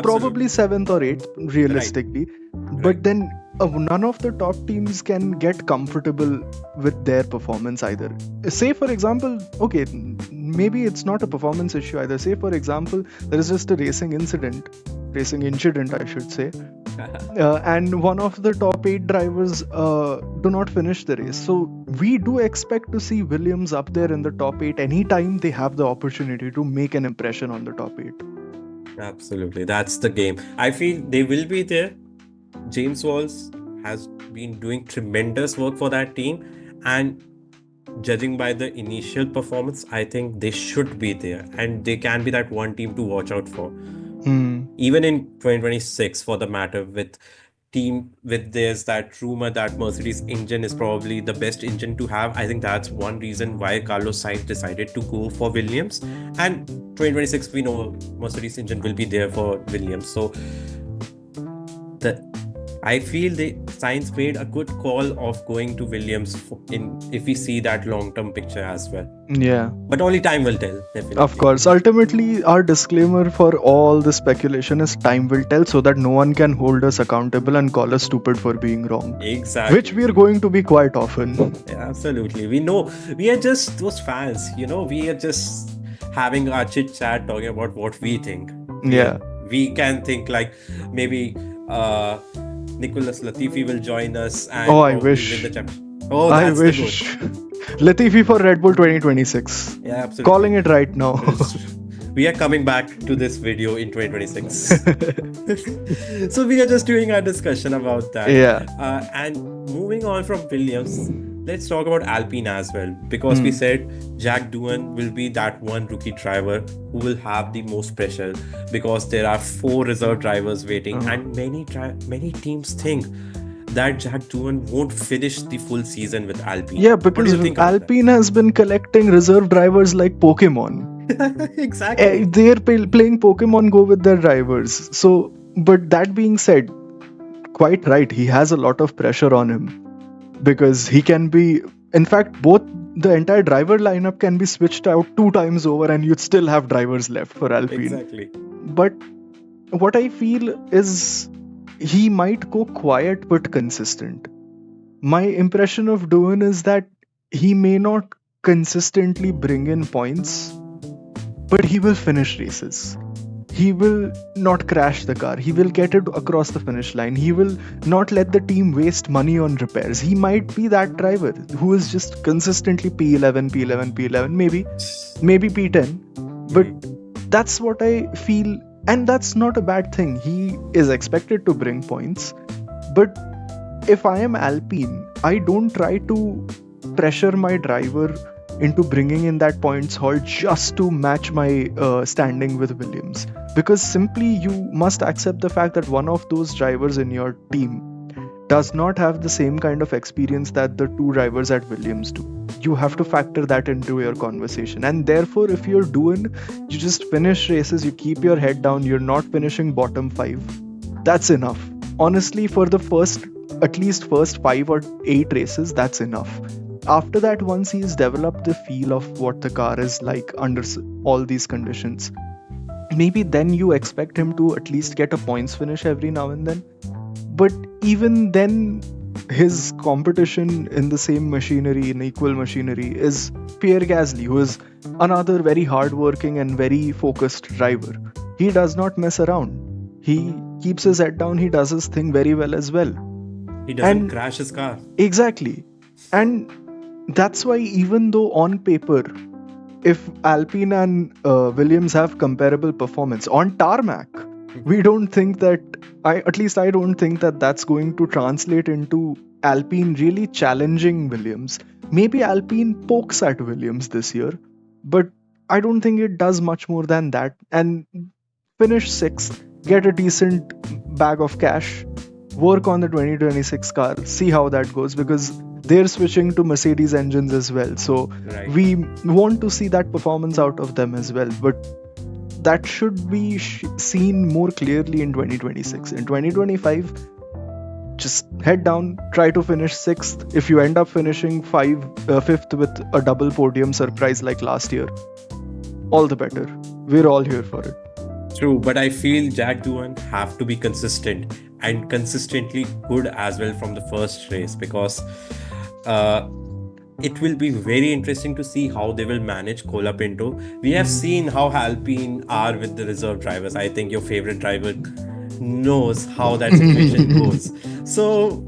Probably Absolutely. 7th or 8th, Right, realistically. right. But then none of the top teams can get comfortable with their performance either. Say, for example, okay, maybe it's not a performance issue either. Say, for example, there is just a racing incident, I should say, and one of the top 8 drivers do not finish the race. So we do expect to see Williams up there in the top 8 anytime they have the opportunity to make an impression on the top 8. Absolutely. That's the game. I feel they will be there. James Walls has been doing tremendous work for that team. And judging by the initial performance, I think they should be there. And they can be that one team to watch out for. Hmm. Even in 2026, for the matter, with there's that rumor that Mercedes engine is probably the best engine to have. I think that's one reason why Carlos Sainz decided to go for Williams. And 2026, we know Mercedes engine will be there for Williams. So the I feel the Sainz made a good call of going to Williams if we see that long-term picture as well. Yeah. But only time will tell, definitely. Of course, ultimately, our disclaimer for all the speculation is time will tell, so that no one can hold us accountable and call us stupid for being wrong. Exactly. Which we are going to be quite often. Absolutely. We know we are just those fans, we are just having our chit chat talking about what we think. Yeah. We can think like maybe Nicholas Latifi will join us and Oh, I probably wish. win the championship. Oh, I that's wish. the goal. Latifi for RedBull 2026. Yeah, absolutely. Calling it right now. We are coming back to this video in 2026. So we are just doing our discussion about that. Yeah. And moving on from Williams, let's talk about Alpine as well, because we said Jack Doohan will be that one rookie driver who will have the most pressure, because there are 4 reserve drivers waiting, and many teams think that Jack Doohan won't finish the full season with Alpine. Yeah, because Alpine has been collecting reserve drivers like Pokemon. Exactly. They're playing Pokemon Go with their drivers. So, but that being said, quite right, he has a lot of pressure on him, because he can be, in fact, both the entire driver lineup can be switched out 2 times over and you'd still have drivers left for Alpine. Exactly. But what I feel is he might go quiet but consistent. My impression of Doohan is that he may not consistently bring in points, but he will finish races. He will not crash the car. He will get it across the finish line. He will not let the team waste money on repairs. He might be that driver who is just consistently P11, P11, P11, maybe P10. But that's what I feel, and that's not a bad thing. He is expected to bring points. But if I am Alpine, I don't try to pressure my driver into bringing in that points haul just to match my standing with Williams, because simply you must accept the fact that one of those drivers in your team does not have the same kind of experience that the 2 drivers at Williams do. You have to factor that into your conversation, and therefore if you're doing, you just finish races, you keep your head down, you're not finishing bottom 5. That's enough. Honestly, for the at least first 5 or 8 races, that's enough. After that, once he's developed the feel of what the car is like under all these conditions, maybe then you expect him to at least get a points finish every now and then. But even then, his competition in the same machinery, in equal machinery, is Pierre Gasly, who is another very hardworking and very focused driver. He does not mess around. He keeps his head down, he does his thing very well as well. He doesn't crash his car. Exactly. And that's why, even though on paper, if Alpine and Williams have comparable performance on tarmac, we don't think that, I don't think that that's going to translate into Alpine really challenging Williams. Maybe Alpine pokes at Williams this year, but I don't think it does much more than that. And finish 6th, get a decent bag of cash, work on the 2026 car, see how that goes, because they're switching to Mercedes engines as well. So Right. we want to see that performance out of them as well. But that should be seen more clearly in 2026. In 2025, just head down, try to finish sixth. If you end up finishing fifth with a double podium surprise like last year, all the better. We're all here for it. True, but I feel Jack Doohan have to be consistent and consistently good as well from the first race, because uh, it will be very interesting to see how they will manage Cola Pinto. We have seen how Alpine are with the reserve drivers. I think your favorite driver knows how that situation goes. So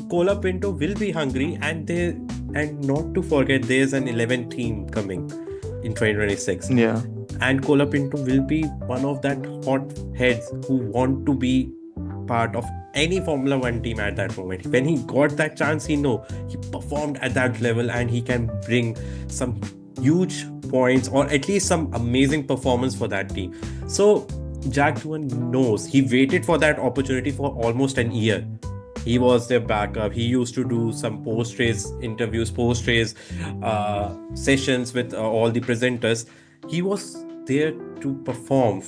Cola Pinto will be hungry, and not to forget, there's an 11 team coming in 2026. Yeah. And Cola Pinto will be one of that hot heads who want to be part of any Formula One team at that moment. When he got that chance, he performed at that level, and he can bring some huge points or at least some amazing performance for that team. So Jack Doohan knows. He waited for that opportunity for almost an year. He was their backup. He used to do some post-race interviews, post-race sessions with all the presenters. He was there to perform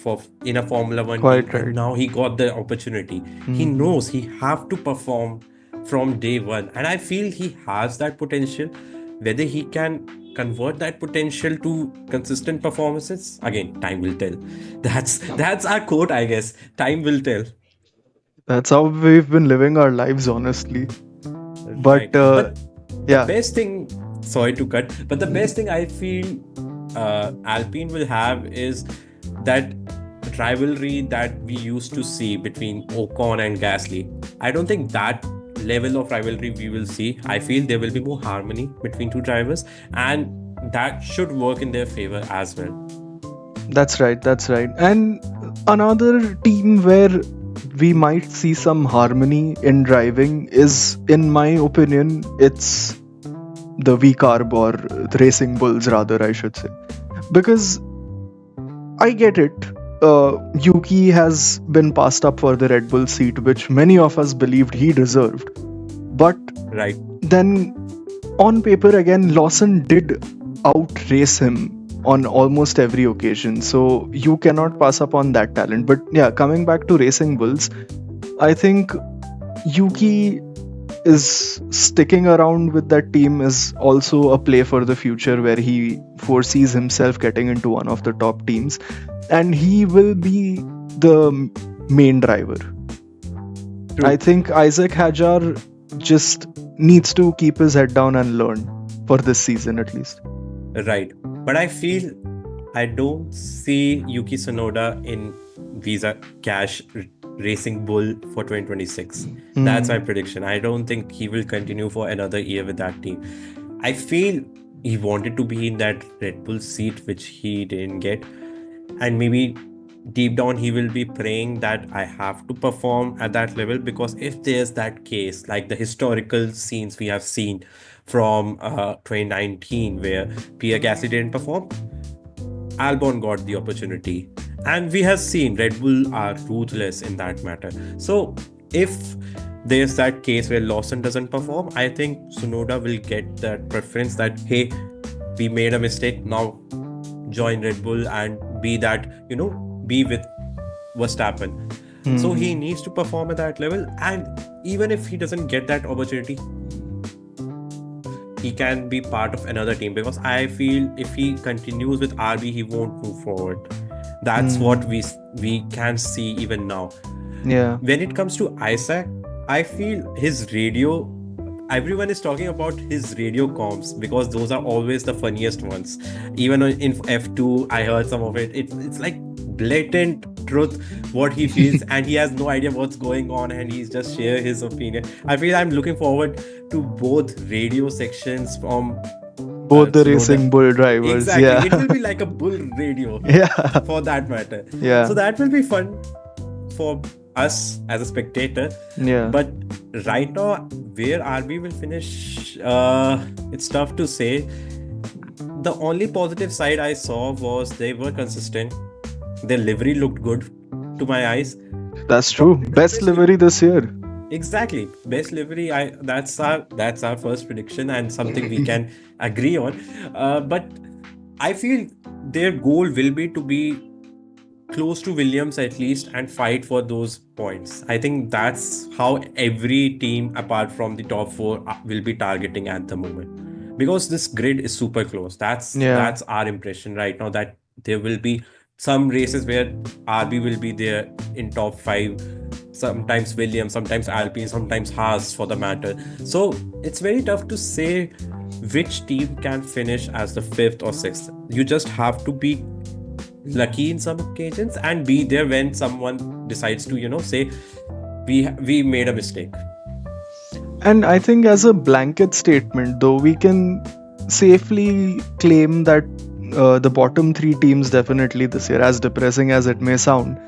in a Formula One Quite team, right. and now he got the opportunity. He knows he have to perform from day one, and I feel he has that potential. Whether he can convert that potential to consistent performances, again, time will tell. That's our quote, I guess. Time will tell. That's how we've been living our lives, honestly. Right. But But the yeah, best thing, sorry to cut, but the best thing I feel Alpine will have is that rivalry that we used to see between Ocon and Gasly. I don't think that level of rivalry we will see. I feel there will be more harmony between two drivers, and that should work in their favor as well. that's right. That's right. And another team where we might see some harmony in driving is, in my opinion, it's the V-Carb, or the Racing Bulls, rather, I should say. Because I get it. Yuki has been passed up for the Red Bull seat, which many of us believed he deserved. But Right. then, on paper, again, Lawson did outrace him on almost every occasion. So you cannot pass up on that talent. But yeah, coming back to Racing Bulls, I think Yuki is sticking around with that team is also a play for the future, where he foresees himself getting into one of the top teams, and he will be the main driver. True. I think Isaac Hajar just needs to keep his head down and learn for this season at least. Right. But I feel I don't see Yuki Tsunoda in Visa Cash Racing Bull for 2026. That's my prediction. I don't think he will continue for another year with that team. I feel he wanted to be in that Red Bull seat, which he didn't get. And maybe deep down he will be praying that I have to perform at that level, because if there's that case, like the historical scenes we have seen from 2019 where Pierre Gasly didn't perform, Albon got the opportunity, and we have seen Red Bull are ruthless in that matter. So if there's that case where Lawson doesn't perform, I think Tsunoda will get that preference that, hey, we made a mistake, now join Red Bull and be that, be with Verstappen. So he needs to perform at that level, and even if he doesn't get that opportunity, he can be part of another team, because I feel if he continues with RB, he won't move forward. That's what we can see even now. Yeah. When it comes to Isaac, I feel his radio, everyone is talking about his radio comms, because those are always the funniest ones. Even in F2, I heard some of it. It's like blatant truth what he feels, and he has no idea what's going on, and he's just share his opinion. I feel I'm looking forward to both radio sections from both the Tsunoda. Racing Bull drivers. Exactly. Yeah. It will be like a bull radio Yeah. for that matter. Yeah. So that will be fun for us as a spectator. Yeah. But right now, where RB will finish, it's tough to say. The only positive side I saw was they were consistent. Their livery looked good to my eyes. That's true. Best livery this year. Exactly. Best livery. That's our first prediction and something we can agree on. But I feel their goal will be to be close to Williams at least and fight for those points. I think that's how every team apart from the top four will be targeting at the moment. Because this grid is super close. That's Yeah. that's our impression right now, that there will be some races where RB will be there in top five, sometimes Williams, sometimes Alpine, sometimes Haas for the matter. So it's very tough to say which team can finish as the fifth or sixth. You just have to be lucky in some occasions and be there when someone decides to say we made a mistake. And I think, as a blanket statement, though, we can safely claim that the bottom three teams definitely this year, as depressing as it may sound,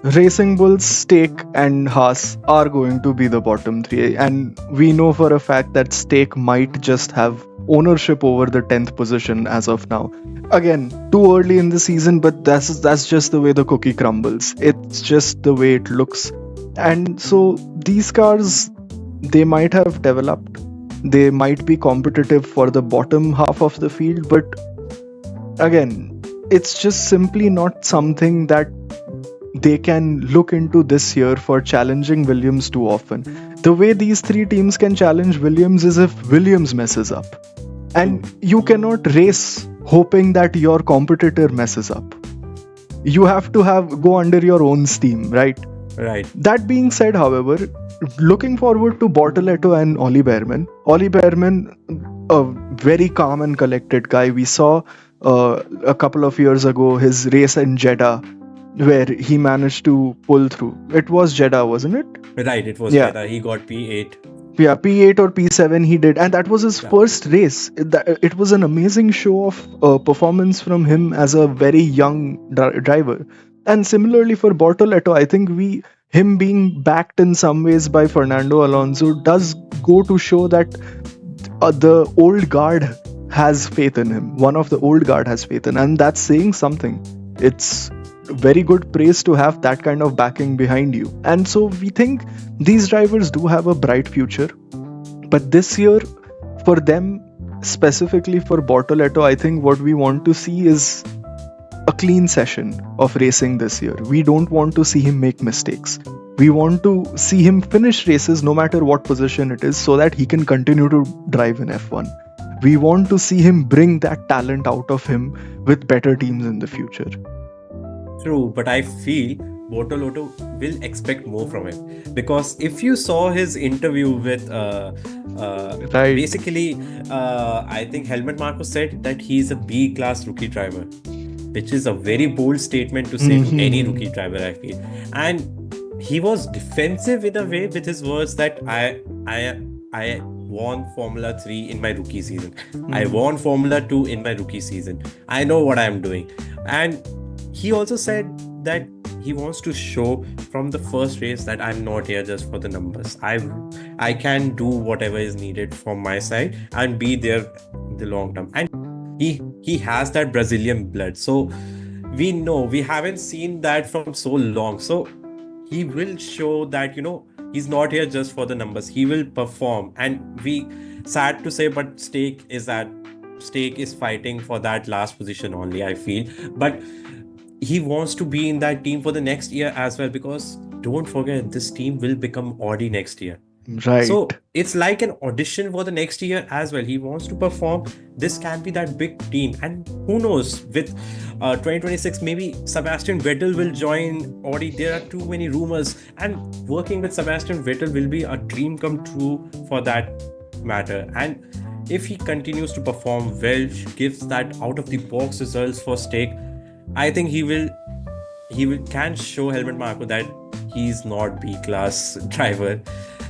Racing Bulls, Stake, and Haas are going to be the bottom three. And we know for a fact that Stake might just have ownership over the 10th position as of now. Again, too early in the season, but that's just the way the cookie crumbles. It's just the way it looks. And so these cars, they might have developed, they might be competitive for the bottom half of the field, but again, it's just simply not something that they can look into this year for challenging Williams too often. The way these three teams can challenge Williams is if Williams messes up. And you cannot race hoping that your competitor messes up. You have to go under your own steam, right? Right. That being said, however, looking forward to Bortoletto and Ollie Behrman. Ollie Behrman, a very calm and collected guy. We saw a couple of years ago his race in Jeddah, where he managed to pull through. It was Jeddah, wasn't it? Right, it was Yeah. Jeddah. He got P8. Yeah, P8 or P7 he did, and that was his first race. It was an amazing show of performance from him as a very young driver. And similarly for Bortoletto, I think him being backed in some ways by Fernando Alonso does go to show that the old guard has faith in him. One of the old guard has faith in, and that's saying something. It's very good praise to have that kind of backing behind you. And so we think these drivers do have a bright future. But this year, for them, specifically for Bortoletto, I think what we want to see is a clean session of racing this year. We don't want to see him make mistakes. We want to see him finish races no matter what position it is, so that he can continue to drive in F1. We want to see him bring that talent out of him with better teams in the future. True, but I feel Bortolotto will expect more from him, because if you saw his interview with Right. basically I think Helmut Marko said that he's a B class rookie driver, which is a very bold statement to say to any rookie driver, I feel. And he was defensive in a way with his words that I won Formula 3 in my rookie season. I won Formula 2 in my rookie season. I know what I'm doing. And he also said that he wants to show from the first race that I'm not here just for the numbers. I can do whatever is needed from my side and be there in the long term. And he has that Brazilian blood. So we know, we haven't seen that from so long. So he will show that, he's not here just for the numbers. He will perform. And sad to say, but Stake is fighting for that last position only, I feel. But he wants to be in that team for the next year as well, because don't forget, this team will become Audi next year. Right. So it's like an audition for the next year as well. He wants to perform. This can be that big team. And who knows, with 2026, maybe Sebastian Vettel will join Audi. There are too many rumors. And working with Sebastian Vettel will be a dream come true for that matter. And if he continues to perform well, gives that out of the box results for Stake, I think he can show Helmut Marko that he's not B-class driver.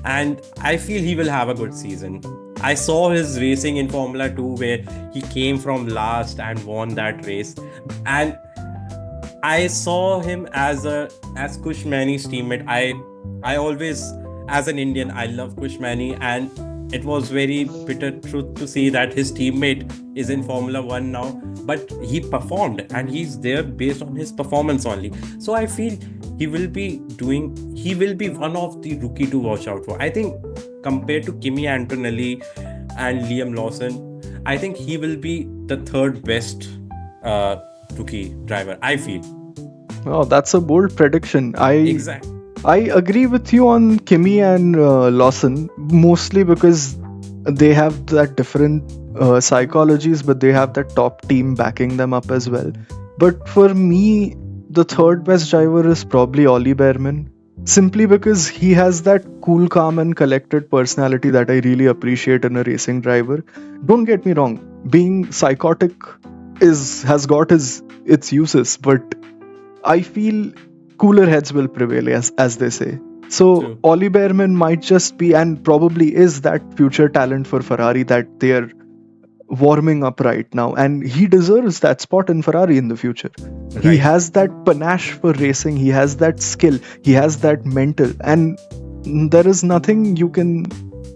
And I feel he will have a good season. I saw his racing in Formula 2 where he came from last and won that race. And I saw him as Kush Mani's teammate. I always, as an Indian, I love Kush Mani, and it was very bitter truth to see that his teammate is in Formula 1 now, but he performed and he's there based on his performance only. So I feel he will be one of the rookie to watch out for. I think compared to Kimi Antonelli and Liam Lawson, I think he will be the third best rookie driver, I feel. Oh, that's a bold prediction. Exactly. I agree with you on Kimi and Lawson, mostly because they have that different psychologies, but they have that top team backing them up as well. But for me, the third best driver is probably Ollie Behrman, simply because he has that cool, calm, and collected personality that I really appreciate in a racing driver. Don't get me wrong, being psychotic has got its uses, but I feel cooler heads will prevail, as they say. So True. Ollie Behrman might just be, and probably is, that future talent for Ferrari that they're warming up right now, and he deserves that spot in Ferrari in the future. He Right. has that panache for racing, he has that skill, he has that mental, and there is nothing you can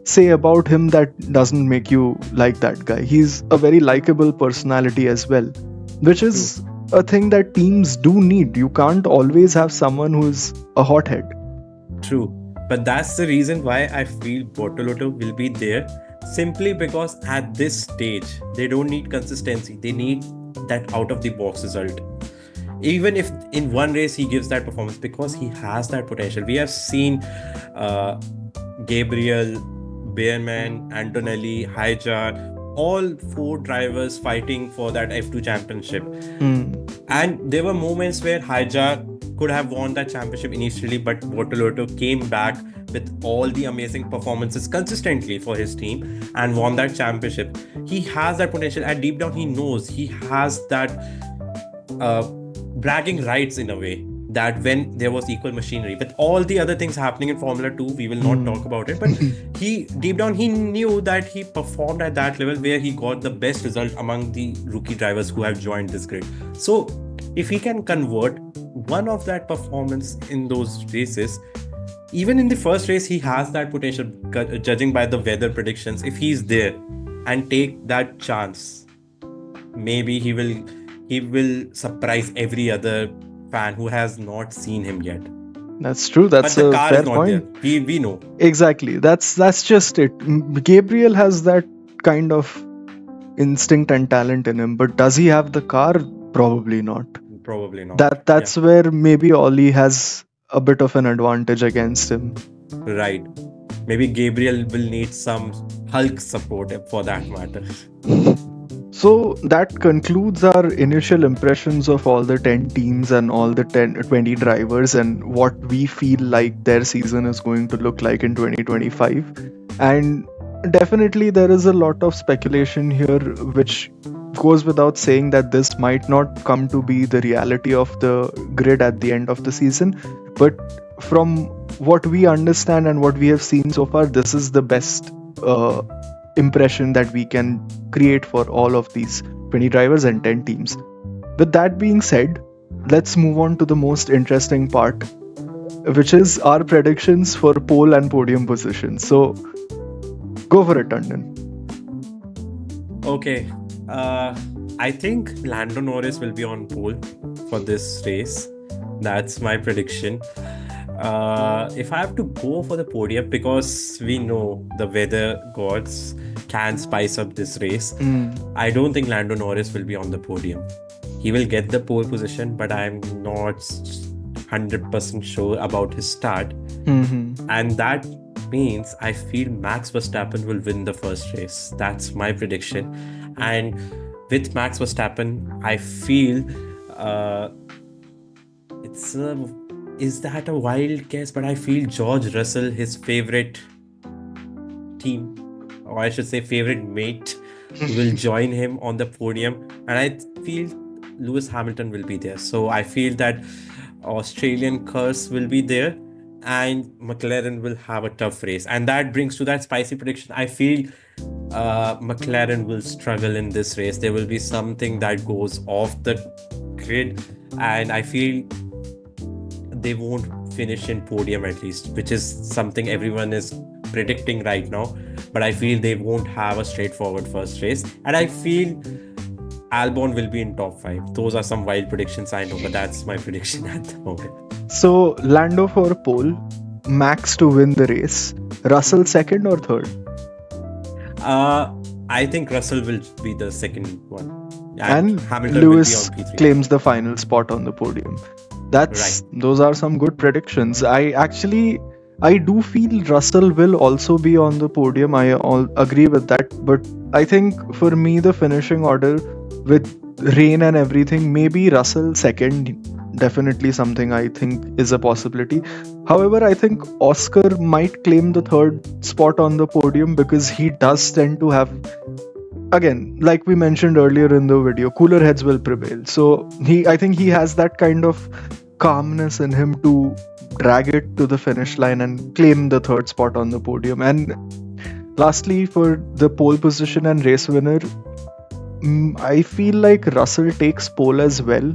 say about him that doesn't make you like that guy. He's a very likable personality as well, which is a thing that teams do need. You can't always have someone who's a hothead. True. But that's the reason why I feel Bortolotto will be there, simply because at this stage they don't need consistency, they need that out of the box result. Even if in one race he gives that performance, because he has that potential. We have seen Gabriel, Behrman, Antonelli, Hijar, all four drivers fighting for that F2 championship. And there were moments where Hijar could have won that championship initially, but Bortolotto came back with all the amazing performances consistently for his team and won that championship. He has that potential, and deep down he knows he has that bragging rights in a way, that when there was equal machinery with all the other things happening in Formula 2, we will not talk about it, but he deep down he knew that he performed at that level where he got the best result among the rookie drivers who have joined this grid. So if he can convert one of that performance in those races, even in the first race, he has that potential, judging by the weather predictions. If he's there and take that chance, maybe he will surprise every other fan who has not seen him yet. That's true. That's But the a car fair is not point. there. We know. Exactly. That's just it. Gabriel has that kind of instinct and talent in him, but does he have the car? Probably not. Probably not. That's where maybe Ollie has a bit of an advantage against him. Right. Maybe Gabriel will need some Hulk support for that matter. So that concludes our initial impressions of all the 10 teams and all the 20 drivers and what we feel like their season is going to look like in 2025. And definitely there is a lot of speculation here, which goes without saying that this might not come to be the reality of the grid at the end of the season. But from what we understand and what we have seen so far, this is the best impression that we can create for all of these 20 drivers and 10 teams. With that being said, let's move on to the most interesting part, which is our predictions for pole and podium positions. So go for it, Tandon. Okay. I think Lando Norris will be on pole for this race. That's my prediction. If I have to go for the podium, because we know the weather gods can spice up this race, I don't think Lando Norris will be on the podium. He will get the pole position, but I'm not 100% sure about his start. And that means I feel Max Verstappen will win the first race. That's my prediction. And with Max Verstappen, I feel is that a wild guess? But I feel George Russell, his favorite team, or I should say favorite mate, will join him on the podium. And I feel Lewis Hamilton will be there. So I feel that Australian curse will be there and McLaren will have a tough race. And that brings to that spicy prediction. I feel McLaren will struggle in this race. There will be something that goes off the grid, and I feel they won't finish in podium at least, which is something everyone is predicting right now. But I feel they won't have a straightforward first race, and I feel Albon will be in top 5. Those are some wild predictions, I know, but that's my prediction at the moment. So Lando for pole, Max to win the race, Russell second or third, I think Russell will be the second one, and and Hamilton will be Lewis on P3. claims the final spot on the podium. Right. Those are some good predictions. I do feel Russell will also be on the podium. I all agree with that, but I think for me the finishing order with rain and everything, maybe Russell second, definitely something I think is a possibility. However, I think Oscar might claim the third spot on the podium because he does tend to have, again, like we mentioned earlier in the video, cooler heads will prevail. So I think he has that kind of calmness in him to drag it to the finish line and claim the third spot on the podium. And lastly, for the pole position and race winner, I feel like Russell takes pole as well,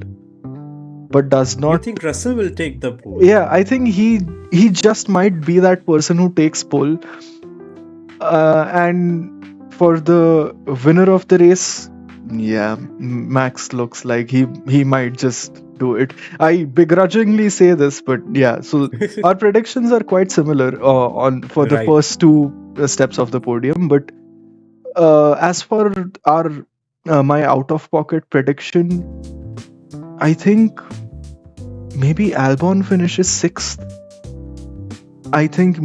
but does You not. think Russell will take the pole? Yeah, I think he just might be that person who takes pole. And for the winner of the race, yeah, Max looks like he might just do it. I begrudgingly say this, but yeah. So our predictions are quite similar on for the Right. first two steps of the podium. But as for our my out of pocket prediction, I think maybe Albon finishes sixth. I think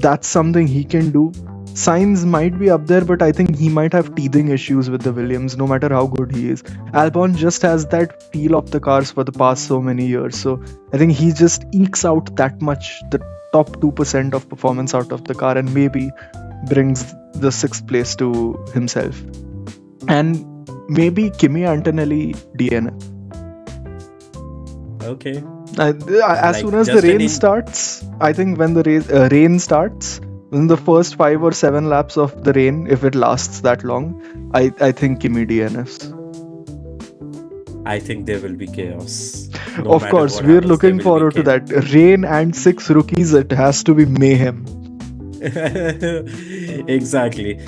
that's something he can do. Sainz might be up there, but I think he might have teething issues with the Williams, no matter how good he is. Albon just has that feel of the cars for the past so many years, so I think he just ekes out that much, the top 2% of performance out of the car, and maybe brings the sixth place to himself. And maybe Kimi Antonelli DNF. Okay. As soon Like as the just an rain starts, I think when the rain starts, in the first 5 or 7 laps of the rain, if it lasts that long, I think Kimi DNFs. I think there will be chaos. No Of matter course, what we're happens, there looking will be forward to chaos. that. Rain and 6 rookies, it has to be mayhem. Exactly.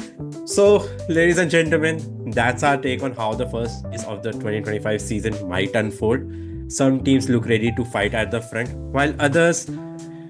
So, ladies and gentlemen, that's our take on how the first race of the 2025 season might unfold. Some teams look ready to fight at the front, while others,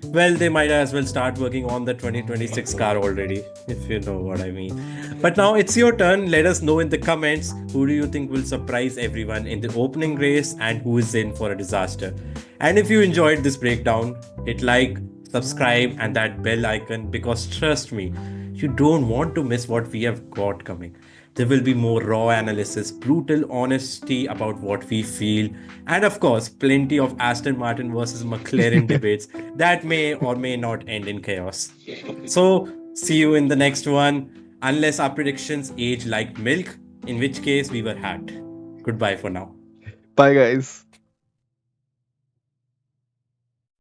well, they might as well start working on the 2026 car already, if you know what I mean. But now it's your turn. Let us know in the comments who do you think will surprise everyone in the opening race and who is in for a disaster. And if you enjoyed this breakdown, hit like, subscribe, and that bell icon because trust me, you don't want to miss what we have got coming. There will be more raw analysis, brutal honesty about what we feel, and of course, plenty of Aston Martin versus McLaren debates that may or may not end in chaos. So, see you in the next one, unless our predictions age like milk, in which case we were hacked. Goodbye for now. Bye, guys.